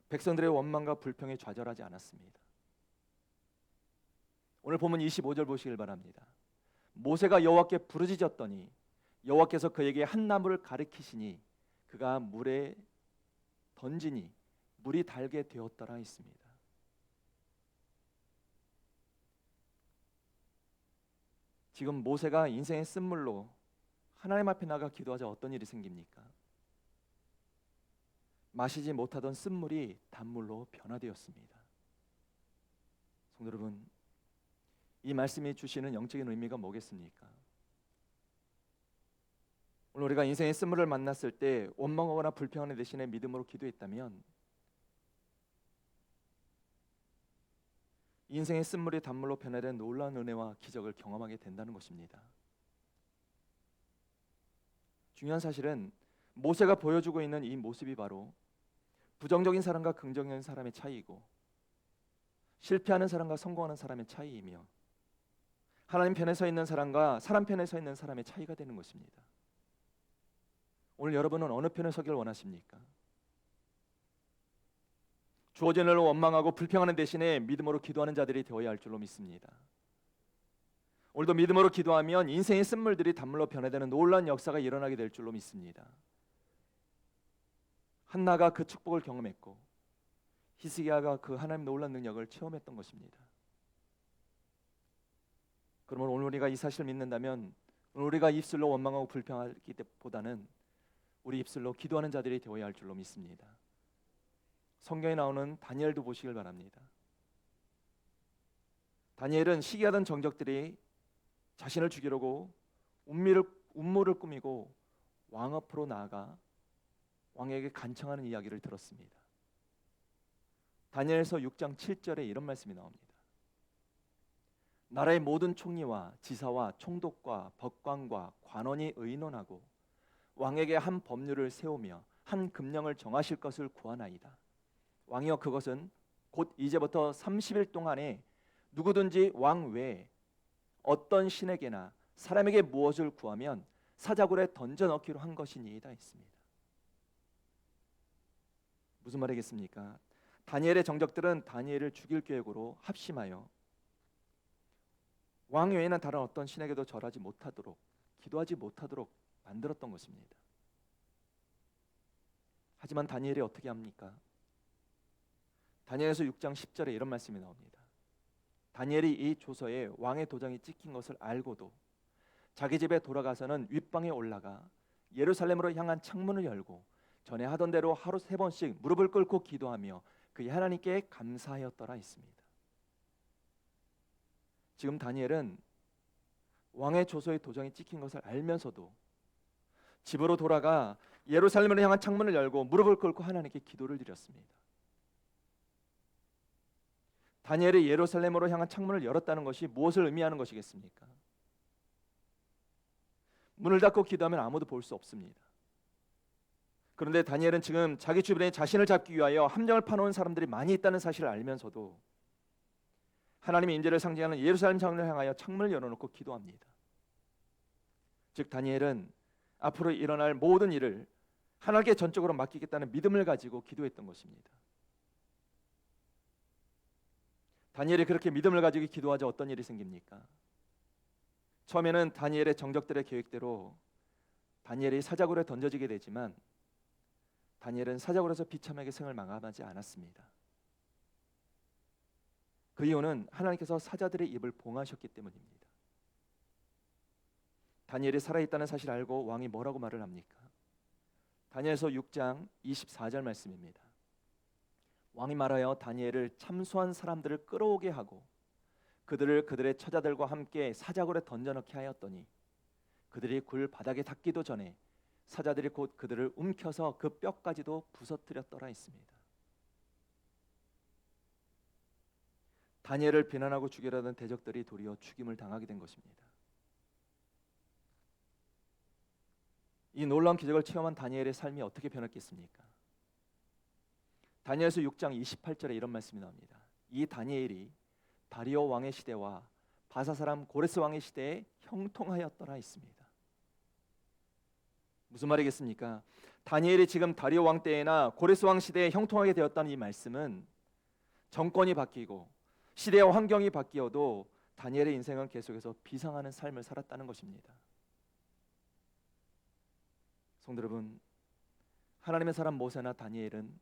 A: 백성들의 원망과 불평에 좌절하지 않았습니다. 오늘 본문 25절 보시길 바랍니다. 모세가 여호와께 부르짖었더니 여호와께서 그에게 한 나무를 가리키시니 그가 물에 던지니 물이 달게 되었더라 했습니다. 지금 모세가 인생의 쓴물로 하나님 앞에 나가 기도하자 어떤 일이 생깁니까? 마시지 못하던 쓴물이 단물로 변화되었습니다. 성도 여러분, 이 말씀이 주시는 영적인 의미가 뭐겠습니까? 오늘 우리가 인생의 쓴물을 만났을 때 원망하거나 불평하는 대신에 믿음으로 기도했다면 인생의 쓴물이 단물로 변화된 놀라운 은혜와 기적을 경험하게 된다는 것입니다. 중요한 사실은 모세가 보여주고 있는 이 모습이 바로 부정적인 사람과 긍정적인 사람의 차이이고 실패하는 사람과 성공하는 사람의 차이이며 하나님 편에 서 있는 사람과 사람 편에 서 있는 사람의 차이가 되는 것입니다. 오늘 여러분은 어느 편에 서길 원하십니까? 주어진 일로 원망하고 불평하는 대신에 믿음으로 기도하는 자들이 되어야 할 줄로 믿습니다. 오늘도 믿음으로 기도하면 인생의 쓴물들이 단물로 변화되는 놀라운 역사가 일어나게 될 줄로 믿습니다. 한나가 그 축복을 경험했고 히스기야가 그 하나님 놀라운 능력을 체험했던 것입니다. 그러면 오늘 우리가 이 사실을 믿는다면 오늘 우리가 입술로 원망하고 불평하기보다는 우리 입술로 기도하는 자들이 되어야 할 줄로 믿습니다. 성경에 나오는 다니엘도 보시길 바랍니다. 다니엘은 시기하던 정적들이 자신을 죽이려고 음모를 꾸미고 왕 앞으로 나아가 왕에게 간청하는 이야기를 들었습니다. 다니엘서 6장 7절에 이런 말씀이 나옵니다. 나라의 모든 총리와 지사와 총독과 법관과 관원이 의논하고 왕에게 한 법률을 세우며 한 금령을 정하실 것을 구하나이다. 왕이여, 그것은 곧 이제부터 30일 동안에 누구든지 왕 외에 어떤 신에게나 사람에게 무엇을 구하면 사자굴에 던져 넣기로 한 것이니이다 했습니다. 무슨 말이겠습니까? 다니엘의 정적들은 다니엘을 죽일 계획으로 합심하여 왕 외에는 다른 어떤 신에게도 절하지 못하도록, 기도하지 못하도록 만들었던 것입니다. 하지만 다니엘이 어떻게 합니까? 다니엘서 6장 10절에 이런 말씀이 나옵니다. 다니엘이 이 조서에 왕의 도장이 찍힌 것을 알고도 자기 집에 돌아가서는 윗방에 올라가 예루살렘으로 향한 창문을 열고 전에 하던 대로 하루 3번씩 무릎을 꿇고 기도하며 그의 하나님께 감사하였더라 했습니다. 지금 다니엘은 왕의 조서에 도장이 찍힌 것을 알면서도 집으로 돌아가 예루살렘으로 향한 창문을 열고 무릎을 꿇고 하나님께 기도를 드렸습니다. 다니엘이 예루살렘으로 향한 창문을 열었다는 것이 무엇을 의미하는 것이겠습니까? 문을 닫고 기도하면 아무도 볼 수 없습니다. 그런데 다니엘은 지금 자기 주변에 자신을 잡기 위하여 함정을 파놓은 사람들이 많이 있다는 사실을 알면서도 하나님의 임재를 상징하는 예루살렘 창문을 향하여 창문을 열어놓고 기도합니다. 즉 다니엘은 앞으로 일어날 모든 일을 하나님께 전적으로 맡기겠다는 믿음을 가지고 기도했던 것입니다. 다니엘이 그렇게 믿음을 가지고 기도하자 어떤 일이 생깁니까? 처음에는 다니엘의 정적들의 계획대로 다니엘이 사자굴에 던져지게 되지만 다니엘은 사자굴에서 비참하게 생을 마감하지 않았습니다. 그 이유는 하나님께서 사자들의 입을 봉하셨기 때문입니다. 다니엘이 살아있다는 사실을 알고 왕이 뭐라고 말을 합니까? 다니엘서 6장 24절 말씀입니다. 왕이 말하여 다니엘을 참소한 사람들을 끌어오게 하고 그들을 그들의 처자들과 함께 사자굴에 던져넣게 하였더니 그들이 굴 바닥에 닿기도 전에 사자들이 곧 그들을 움켜서 그 뼈까지도 부서뜨렸더라 했습니다. 다니엘을 비난하고 죽이려던 대적들이 도리어 죽임을 당하게 된 것입니다. 이 놀라운 기적을 체험한 다니엘의 삶이 어떻게 변했겠습니까? 다니엘서 6장 28절에 이런 말씀이 나옵니다. 이 다니엘이 다리오 왕의 시대와 바사 사람 고레스 왕의 시대에 형통하였더라 했습니다. 무슨 말이겠습니까? 다니엘이 지금 다리오 왕 때나 고레스 왕 시대에 형통하게 되었다는 이 말씀은 정권이 바뀌고 시대와 환경이 바뀌어도 다니엘의 인생은 계속해서 비상하는 삶을 살았다는 것입니다. 성도 여러분, 하나님의 사람 모세나 다니엘은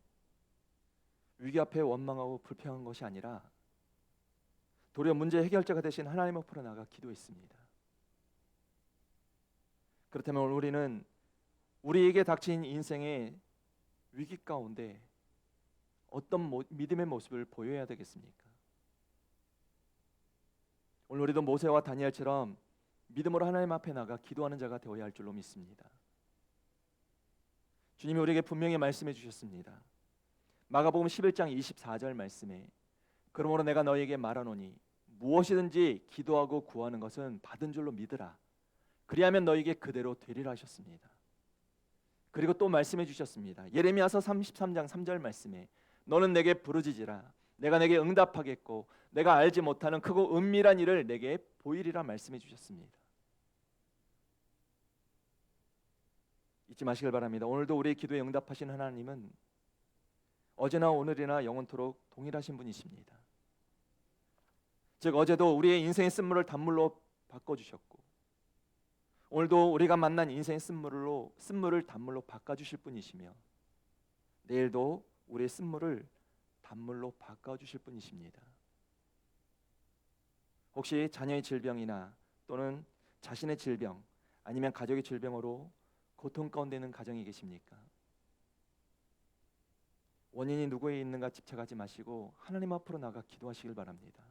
A: 위기 앞에 원망하고 불평한 것이 아니라 도리어 문제 해결자가 되신 하나님 앞으로 나가 기도했습니다. 그렇다면 오늘 우리는 우리에게 닥친 인생의 위기 가운데 어떤 믿음의 모습을 보여야 되겠습니까? 오늘 우리도 모세와 다니엘처럼 믿음으로 하나님 앞에 나가 기도하는 자가 되어야 할 줄로 믿습니다. 주님이 우리에게 분명히 말씀해 주셨습니다. 마가복음 11장 24절 말씀에 그러므로 내가 너희에게 말하노니 무엇이든지 기도하고 구하는 것은 받은 줄로 믿으라. 그리하면 너희에게 그대로 되리라 하셨습니다. 그리고 또 말씀해 주셨습니다. 예레미야서 33장 3절 말씀에 너는 내게 부르짖으라. 내가 내게 응답하겠고 내가 알지 못하는 크고 은밀한 일을 내게 보이리라 말씀해 주셨습니다. 잊지 마시길 바랍니다. 오늘도 우리의 기도에 응답하신 하나님은 어제나 오늘이나 영원토록 동일하신 분이십니다. 즉 어제도 우리의 인생의 쓴물을 단물로 바꿔주셨고 오늘도 우리가 만난 인생의 쓴물을 단물로 바꿔주실 분이시며 내일도 우리의 쓴물을 단물로 바꿔주실 분이십니다. 혹시 자녀의 질병이나 또는 자신의 질병 아니면 가족의 질병으로 고통 가운데 있는 가정이 계십니까? 원인이 누구에 있는가 집착하지 마시고 하나님 앞으로 나가 기도하시길 바랍니다.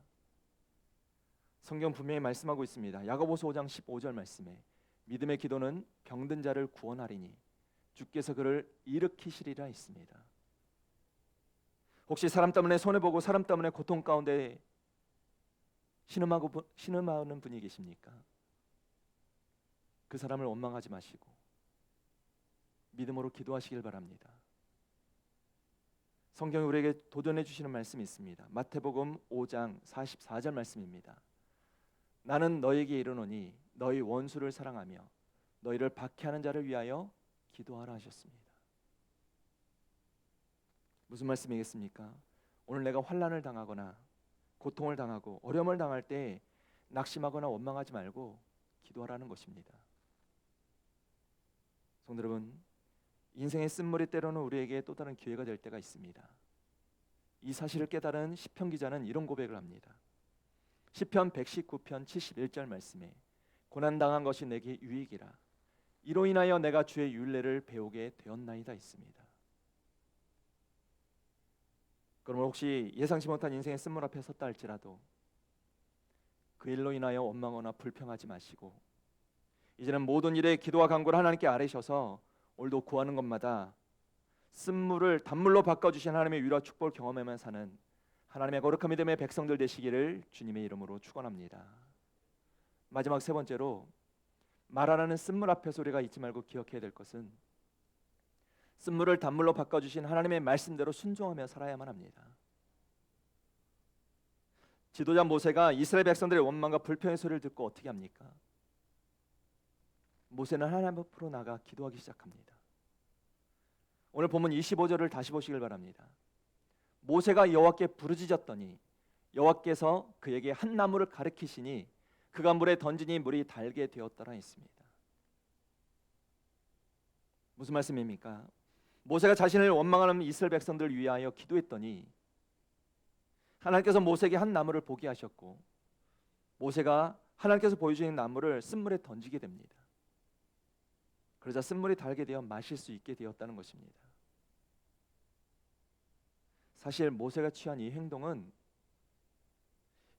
A: 성경 분명히 말씀하고 있습니다. 야고보서 5장 15절 말씀에 믿음의 기도는 병든 자를 구원하리니 주께서 그를 일으키시리라 했습니다. 혹시 사람 때문에 손해보고 사람 때문에 고통 가운데 신음하는 분이 계십니까? 그 사람을 원망하지 마시고 믿음으로 기도하시길 바랍니다. 성경이 우리에게 도전해 주시는 말씀이 있습니다. 마태복음 5장 44절 말씀입니다. 나는 너에게 이르노니 너희 원수를 사랑하며 너희를 박해하는 자를 위하여 기도하라 하셨습니다. 무슨 말씀이겠습니까? 오늘 내가 환난을 당하거나 고통을 당하고 어려움을 당할 때 낙심하거나 원망하지 말고 기도하라는 것입니다. 성도 여러분, 인생의 쓴물이 때로는 우리에게 또 다른 기회가 될 때가 있습니다. 이 사실을 깨달은 시편 기자는 이런 고백을 합니다. 시편 119편 71절 말씀에 고난당한 것이 내게 유익이라 이로 인하여 내가 주의 율례를 배우게 되었나이다 있습니다. 그러면 혹시 예상치 못한 인생의 쓴물 앞에 섰다 할지라도 그 일로 인하여 원망하거나 불평하지 마시고 이제는 모든 일에 기도와 간구를 하나님께 아뢰셔서 오늘도 구하는 것마다 쓴물을 단물로 바꿔주신 하나님의 위로와 축복을 경험하며 사는 하나님의 거룩한 믿음의 백성들 되시기를 주님의 이름으로 축원합니다. 마지막 세 번째로 말하라는 쓴물 앞에서 우리가 잊지 말고 기억해야 될 것은 쓴물을 단물로 바꿔주신 하나님의 말씀대로 순종하며 살아야만 합니다. 지도자 모세가 이스라엘 백성들의 원망과 불평의 소리를 듣고 어떻게 합니까? 모세는 하나님 앞으로 나가 기도하기 시작합니다. 오늘 본문 25절을 다시 보시길 바랍니다. 모세가 여호와께 부르짖었더니 여호와께서 그에게 한 나무를 가리키시니 그가 물에 던지니 물이 달게 되었더라 했습니다. 무슨 말씀입니까? 모세가 자신을 원망하는 이스라엘 백성들을 위하여 기도했더니 하나님께서 모세에게 한 나무를 보게 하셨고 모세가 하나님께서 보여주신 나무를 쓴물에 던지게 됩니다. 그러자 쓴물이 달게 되어 마실 수 있게 되었다는 것입니다. 사실 모세가 취한 이 행동은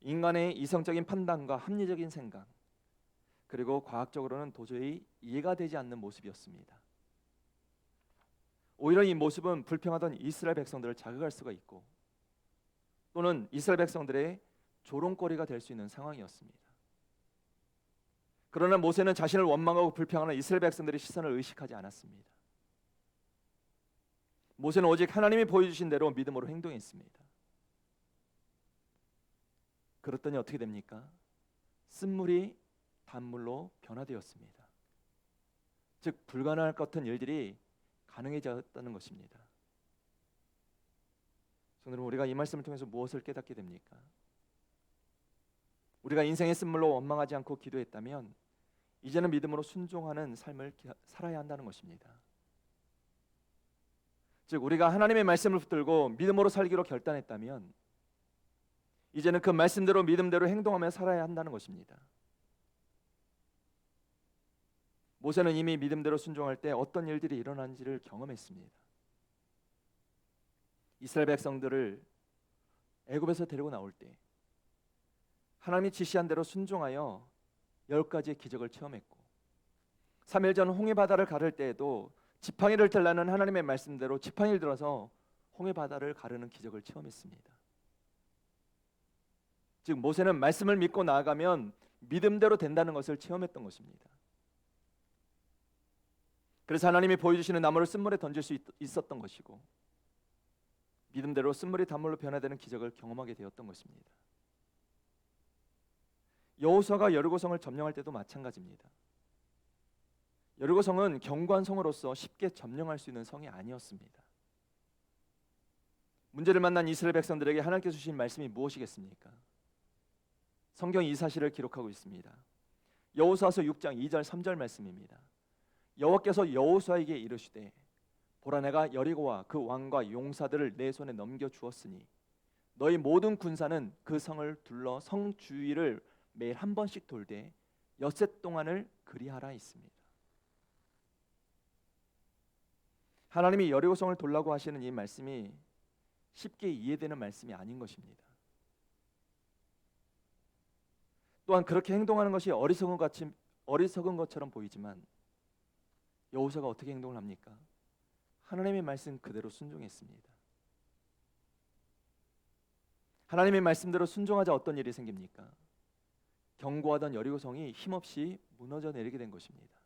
A: 인간의 이성적인 판단과 합리적인 생각 그리고 과학적으로는 도저히 이해가 되지 않는 모습이었습니다. 오히려 이 모습은 불평하던 이스라엘 백성들을 자극할 수가 있고 또는 이스라엘 백성들의 조롱거리가 될 수 있는 상황이었습니다. 그러나 모세는 자신을 원망하고 불평하는 이스라엘 백성들의 시선을 의식하지 않았습니다. 모세는 오직 하나님이 보여주신 대로 믿음으로 행동했습니다. 그랬더니 어떻게 됩니까? 쓴물이 단물로 변화되었습니다. 즉 불가능할 것 같은 일들이 가능해졌다는 것입니다. 성도님, 우리가 이 말씀을 통해서 무엇을 깨닫게 됩니까? 우리가 인생의 쓴물로 원망하지 않고 기도했다면 이제는 믿음으로 순종하는 삶을 살아야 한다는 것입니다. 즉 우리가 하나님의 말씀을 붙들고 믿음으로 살기로 결단했다면 이제는 그 말씀대로 믿음대로 행동하며 살아야 한다는 것입니다. 모세는 이미 믿음대로 순종할 때 어떤 일들이 일어난지를 경험했습니다. 이스라엘 백성들을 애굽에서 데리고 나올 때 하나님이 지시한 대로 순종하여 10가지의 기적을 체험했고 3일 전 홍해 바다를 가를 때에도 지팡이를 들라는 하나님의 말씀대로 지팡이를 들어서 홍해 바다를 가르는 기적을 체험했습니다. 즉 모세는 말씀을 믿고 나아가면 믿음대로 된다는 것을 체험했던 것입니다. 그래서 하나님이 보여주시는 나무를 쓴물에 던질 수 있었던 것이고 믿음대로 쓴물이 단물로 변화되는 기적을 경험하게 되었던 것입니다. 여호수아가 여리고성을 점령할 때도 마찬가지입니다. 여리고성은 견고한 성으로서 쉽게 점령할 수 있는 성이 아니었습니다. 문제를 만난 이스라엘 백성들에게 하나님께서 주신 말씀이 무엇이겠습니까? 성경이 이 사실을 기록하고 있습니다. 여호수아서 6장 2절 3절 말씀입니다. 여호와께서 여호수아에게 이르시되 보라 내가 여리고와 그 왕과 용사들을 내 손에 넘겨 주었으니 너희 모든 군사는 그 성을 둘러 성 주위를 매일 한 번씩 돌되 엿새 동안을 그리하라 있습니다. 하나님이 여리고성을 돌라고 하시는 이 말씀이 쉽게 이해되는 말씀이 아닌 것입니다. 또한 그렇게 행동하는 것이 어리석은 것처럼 보이지만 여호수아가 어떻게 행동을 합니까? 하나님의 말씀 그대로 순종했습니다. 하나님의 말씀대로 순종하자 어떤 일이 생깁니까? 견고하던 여리고성이 힘없이 무너져 내리게 된 것입니다.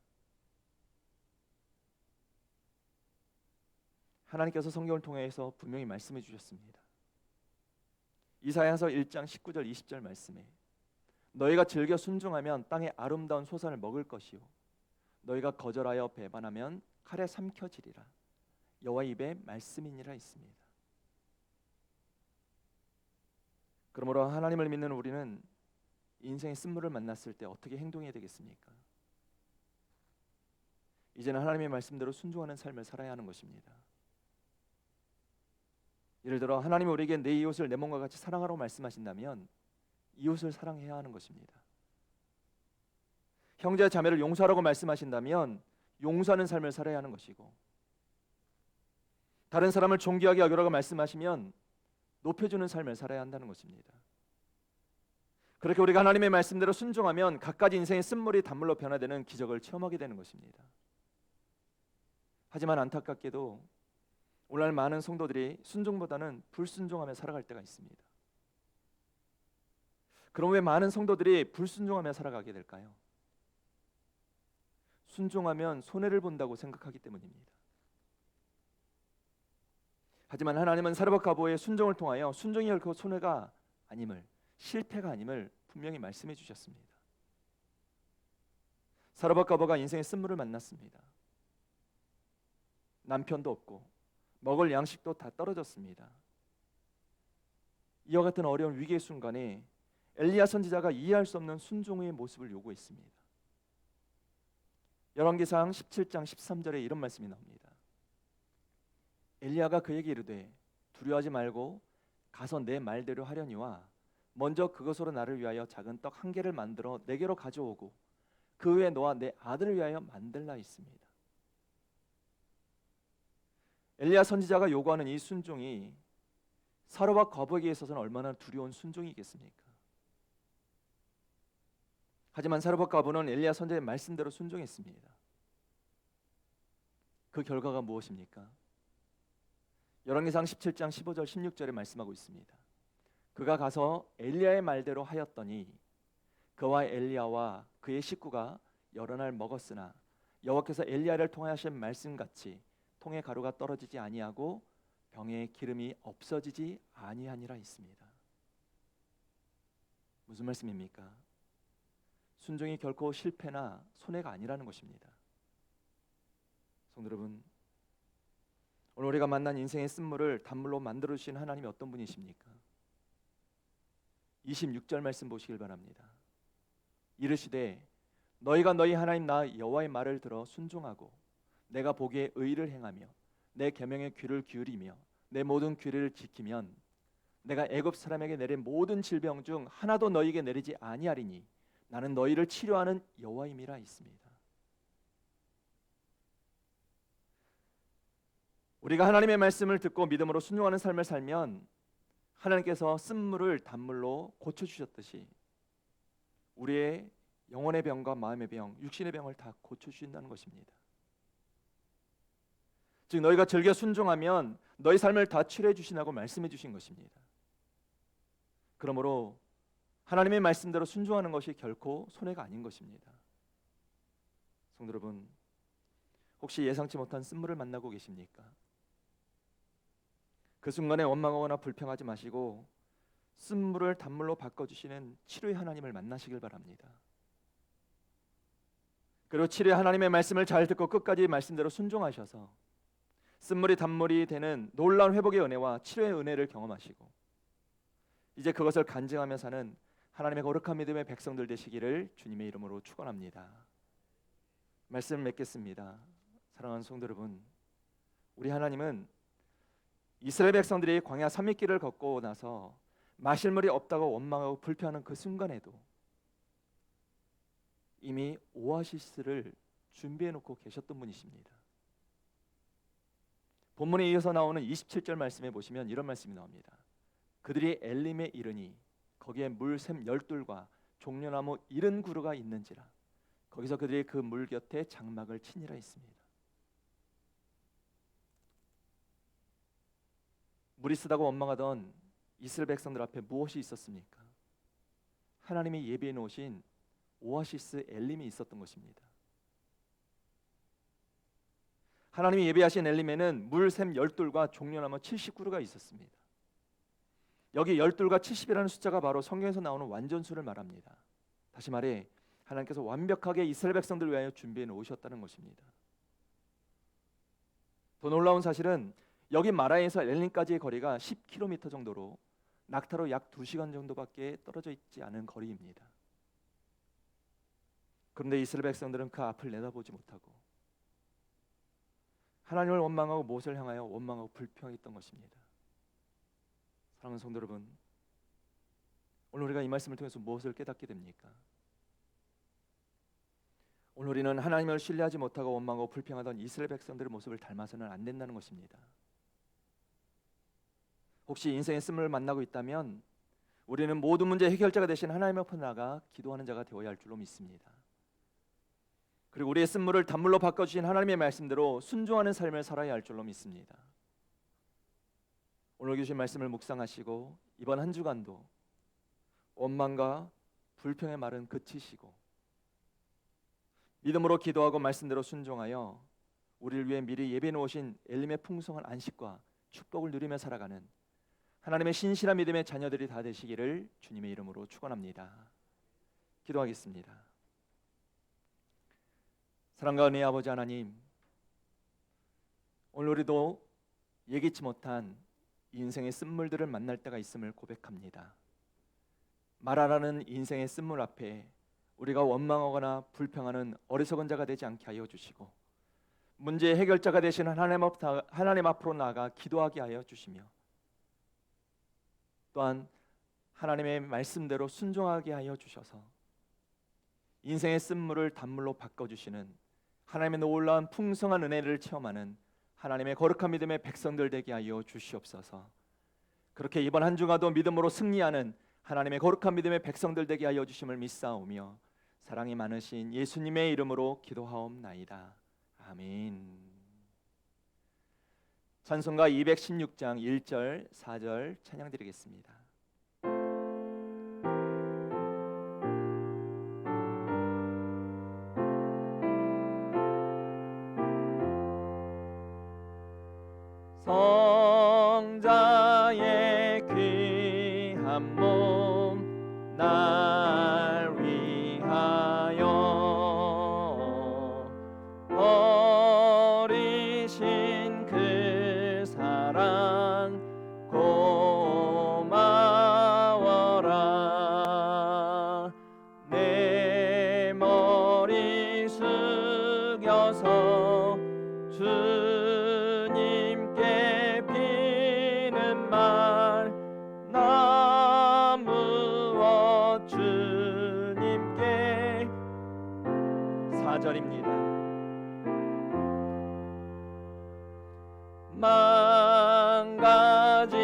A: 하나님께서 성경을 통해서 분명히 말씀해 주셨습니다. 이사야서 1장 19절 20절 말씀에 너희가 즐겨 순종하면 땅의 아름다운 소산을 먹을 것이요 너희가 거절하여 배반하면 칼에 삼켜지리라. 여호와 입의 말씀이니라 있습니다. 그러므로 하나님을 믿는 우리는 인생의 쓴물을 만났을 때 어떻게 행동해야 되겠습니까? 이제는 하나님의 말씀대로 순종하는 삶을 살아야 하는 것입니다. 예를 들어 하나님이 우리에게 내 이웃을 내 몸과 같이 사랑하라고 말씀하신다면 이웃을 사랑해야 하는 것입니다. 형제와 자매를 용서하라고 말씀하신다면 용서하는 삶을 살아야 하는 것이고, 다른 사람을 존귀하게 여기라고 말씀하시면 높여주는 삶을 살아야 한다는 것입니다. 그렇게 우리가 하나님의 말씀대로 순종하면 갖가지 인생의 쓴물이 단물로 변화되는 기적을 체험하게 되는 것입니다. 하지만 안타깝게도 오늘날 많은 성도들이 순종보다는 불순종하며 살아갈 때가 있습니다. 그럼 왜 많은 성도들이 불순종하며 살아가게 될까요? 순종하면 손해를 본다고 생각하기 때문입니다. 하지만 하나님은 사르밧가보의 순종을 통하여 순종이 결코 손해가 아님을, 실패가 아님을 분명히 말씀해 주셨습니다. 사르밧가보가 인생의 쓴물을 만났습니다. 남편도 없고 먹을 양식도 다 떨어졌습니다. 이와 같은 어려운 위기의 순간에 엘리야 선지자가 이해할 수 없는 순종의 모습을 요구했습니다. 열왕기상 17장 13절에 이런 말씀이 나옵니다. 엘리야가 그에게 이르되 두려워하지 말고 가서 내 말대로 하려니와 먼저 그것으로 나를 위하여 작은 떡 한 개를 만들어 내게로 가져오고 그 후에 너와 내 아들을 위하여 만들라 했습니다. 엘리야 선지자가 요구하는 이 순종이 사르밧가보에게 있어서는 얼마나 두려운 순종이겠습니까? 하지만 사르밧가보는 엘리야 선지자의 말씀대로 순종했습니다. 그 결과가 무엇입니까? 열왕기상 17장 15절 16절에 말씀하고 있습니다. 그가 가서 엘리야의 말대로 하였더니 그와 엘리야와 그의 식구가 여러 날 먹었으나 여호와께서 엘리야를 통하신 말씀같이 통에 가루가 떨어지지 아니하고 병에 기름이 없어지지 아니하니라 있습니다. 무슨 말씀입니까? 순종이 결코 실패나 손해가 아니라는 것입니다. 성도 여러분, 오늘 우리가 만난 인생의 쓴물을 단물로 만들어 주신 하나님이 어떤 분이십니까? 26절 말씀 보시길 바랍니다. 이르시되 너희가 너희 하나님 나 여호와의 말을 들어 순종하고 내가 보기에 의를 행하며 내 계명에 귀를 기울이며 내 모든 규례를 지키면 내가 애굽 사람에게 내린 모든 질병 중 하나도 너희에게 내리지 아니하리니 나는 너희를 치료하는 여호와임이라 있습니다. 우리가 하나님의 말씀을 듣고 믿음으로 순종하는 삶을 살면 하나님께서 쓴물을 단물로 고쳐주셨듯이 우리의 영혼의 병과 마음의 병, 육신의 병을 다 고쳐주신다는 것입니다. 즉 너희가 즐겨 순종하면 너희 삶을 다 치료해 주신다고 말씀해 주신 것입니다. 그러므로 하나님의 말씀대로 순종하는 것이 결코 손해가 아닌 것입니다. 성도 여러분, 혹시 예상치 못한 쓴물을 만나고 계십니까? 그 순간에 원망하거나 불평하지 마시고 쓴물을 단물로 바꿔주시는 치료의 하나님을 만나시길 바랍니다. 그리고 치료의 하나님의 말씀을 잘 듣고 끝까지 말씀대로 순종하셔서 쓴물이 단물이 되는 놀라운 회복의 은혜와 치료의 은혜를 경험하시고 이제 그것을 간증하며 사는 하나님의 거룩한 믿음의 백성들 되시기를 주님의 이름으로 축원합니다. 말씀 맺겠습니다. 사랑하는 성도 여러분, 우리 하나님은 이스라엘 백성들이 광야 산미길을 걷고 나서 마실 물이 없다고 원망하고 불평하는 그 순간에도 이미 오아시스를 준비해 놓고 계셨던 분이십니다. 본문에 이어서 나오는 27절 말씀에 보시면 이런 말씀이 나옵니다. 그들이 엘림에 이르니 거기에 물샘 12과 종려나무 70그루가 있는지라 거기서 그들이 그 물 곁에 장막을 치니라 있습니다. 물이 쓰다고 원망하던 이스라엘 백성들 앞에 무엇이 있었습니까? 하나님이 예비해 놓으신 오아시스 엘림이 있었던 것입니다. 하나님이 예비하신 엘림에는 물샘 10돌과 종려나무 70그루가 있었습니다. 여기 10돌과 70이라는 숫자가 바로 성경에서 나오는 완전수를 말합니다. 다시 말해 하나님께서 완벽하게 이스라엘 백성들 위하여 준비해 놓으셨다는 것입니다. 더 놀라운 사실은 여기 마라에서 엘림까지의 거리가 10km 정도로 낙타로 약 2시간 정도밖에 떨어져 있지 않은 거리입니다. 그런데 이스라엘 백성들은 그 앞을 내다보지 못하고 하나님을 원망하고 무엇을 향하여 원망하고 불평했던 것입니다. 사랑하는 성도 여러분, 오늘 우리가 이 말씀을 통해서 무엇을 깨닫게 됩니까? 오늘 우리는 하나님을 신뢰하지 못하고 원망하고 불평하던 이스라엘 백성들의 모습을 닮아서는 안 된다는 것입니다. 혹시 인생의 쓴물을 만나고 있다면 우리는 모든 문제 해결자가 되신 하나님 앞에 나가 기도하는 자가 되어야 할 줄로 믿습니다. 그리고 우리의 쓴물을 단물로 바꿔주신 하나님의 말씀대로 순종하는 삶을 살아야 할 줄로 믿습니다. 오늘 주신 말씀을 묵상하시고 이번 한 주간도 원망과 불평의 말은 그치시고 믿음으로 기도하고 말씀대로 순종하여 우리를 위해 미리 예비해 놓으신 엘림의 풍성한 안식과 축복을 누리며 살아가는 하나님의 신실한 믿음의 자녀들이 다 되시기를 주님의 이름으로 축원합니다. 기도하겠습니다. 사랑과 은혜의 아버지 하나님, 오늘 우리도 예기치 못한 인생의 쓴물들을 만날 때가 있음을 고백합니다. 마라라는 인생의 쓴물 앞에 우리가 원망하거나 불평하는 어리석은 자가 되지 않게 하여 주시고 문제의 해결자가 되시는 하나님 앞으로 나아가 기도하게 하여 주시며 또한 하나님의 말씀대로 순종하게 하여 주셔서 인생의 쓴물을 단물로 바꿔주시는 하나님의 놀라운 풍성한 은혜를 체험하는 하나님의 거룩한 믿음의 백성들 되게 하여 주시옵소서. 그렇게 이번 한 주간도 믿음으로 승리하는 하나님의 거룩한 믿음의 백성들 되게 하여 주심을 믿사오며 사랑이 많으신 예수님의 이름으로 기도하옵나이다. 아멘. 찬송가 216장 1절 4절 찬양 드리겠습니다. 성자의 귀한 몸 날 위하여 버리신 그 사랑 고마워라. 내 머리 숙여서 주님께 비는 말 나 무엇 주님께 4절입니다. 만가지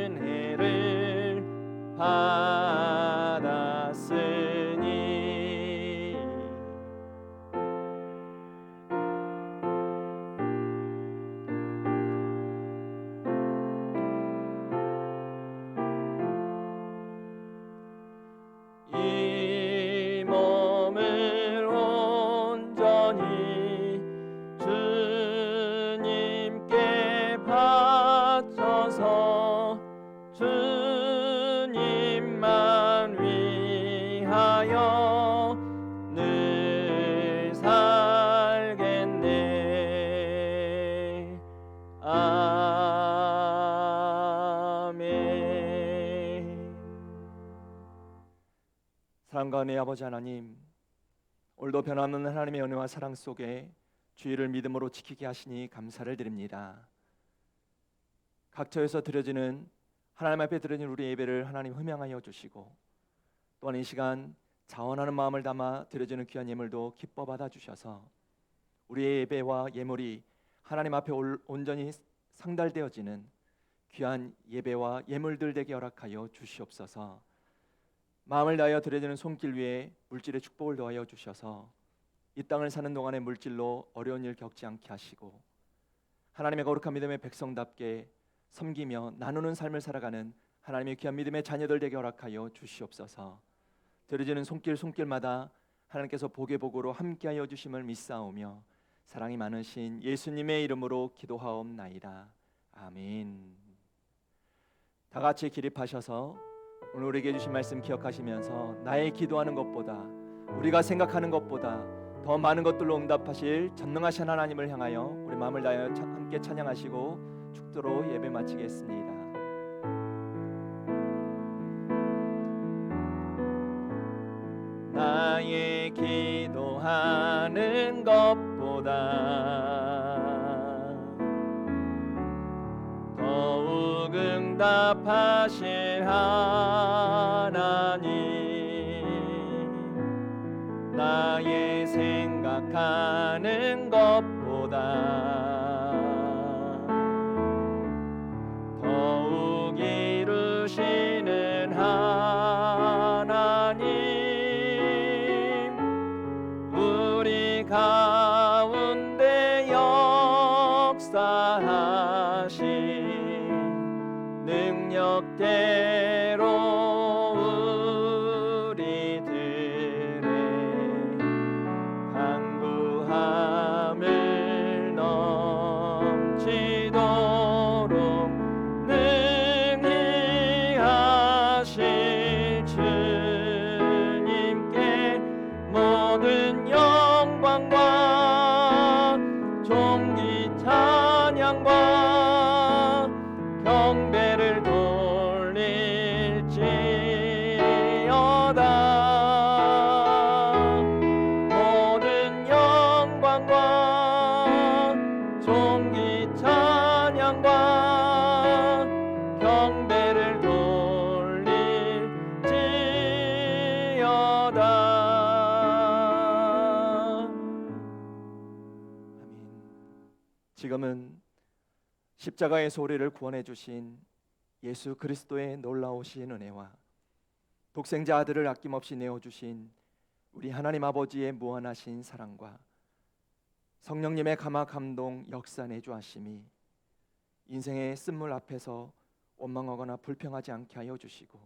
A: 은혜를 받았으니 이 몸을 온전히 주님께 바쳐서 주님만 위하여 늘 살겠네. 아멘. 사랑과 은혜의 아버지 하나님, 오늘도 변함없는 하나님의 은혜와 사랑 속에 주의를 믿음으로 지키게 하시니 감사를 드립니다. 각처에서 드려지는 하나님 앞에 드려진 우리 예배를 하나님 흠양하여 주시고 또한 이 시간 자원하는 마음을 담아 드려지는 귀한 예물도 기뻐 받아 주셔서 우리의 예배와 예물이 하나님 앞에 온전히 상달되어지는 귀한 예배와 예물들 되게 허락하여 주시옵소서. 마음을 다하여 드려지는 손길 위에 물질의 축복을 더하여 주셔서 이 땅을 사는 동안의 물질로 어려운 일 겪지 않게 하시고 하나님의 거룩한 믿음의 백성답게 섬기며 나누는 삶을 살아가는 하나님의 귀한 믿음의 자녀들 되게 허락하여 주시옵소서. 드려지는 손길마다 하나님께서 복의 복으로 함께하여 주심을 믿사오며 사랑이 많으신 예수님의 이름으로 기도하옵나이다. 아멘. 다 같이 기립하셔서 오늘 우리에게 주신 말씀 기억하시면서 나의 기도하는 것보다, 우리가 생각하는 것보다 더 많은 것들로 응답하실 전능하신 하나님을 향하여 우리 마음을 다하여 함께 찬양하시고 축도로 예배 마치겠습니다. 나의 기도하는 것보다 더욱 응답하실 하나님, 나의 생각하는 것보다 더욱 이루시는 하나님, 우리 가운데 역사하신 능력대로 우리들의 간구함을 넘치도록 능히 하실 주님께 모든 영광과 존귀 찬양과 경배를 돌릴지어다. 모든 영광과 존귀 찬양과 경배를 돌릴지어다. 아멘. 지금은 십자가에서 우리를 구원해 주신 예수 그리스도의 놀라우신 은혜와 독생자 아들을 아낌없이 내어주신 우리 하나님 아버지의 무한하신 사랑과 성령님의 감화 감동 역사 내주하심이 인생의 쓴물 앞에서 원망하거나 불평하지 않게 하여 주시고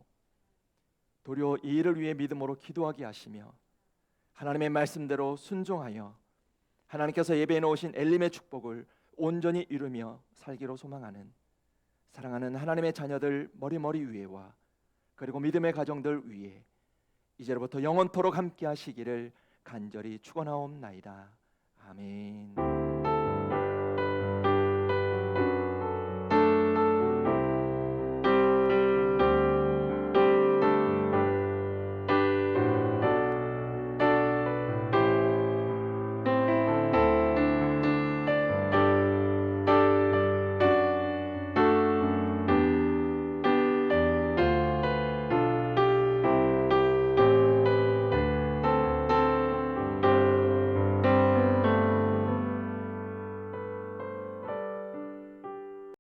A: 도리어 이 일을 위해 믿음으로 기도하게 하시며 하나님의 말씀대로 순종하여 하나님께서 예배해 놓으신 엘림의 축복을 온전히 이루며 살기로 소망하는 사랑하는 하나님의 자녀들 머리머리 위에와 그리고 믿음의 가정들 위에 이제로부터 영원토록 함께 하시기를 간절히 축원하옵나이다. 아멘.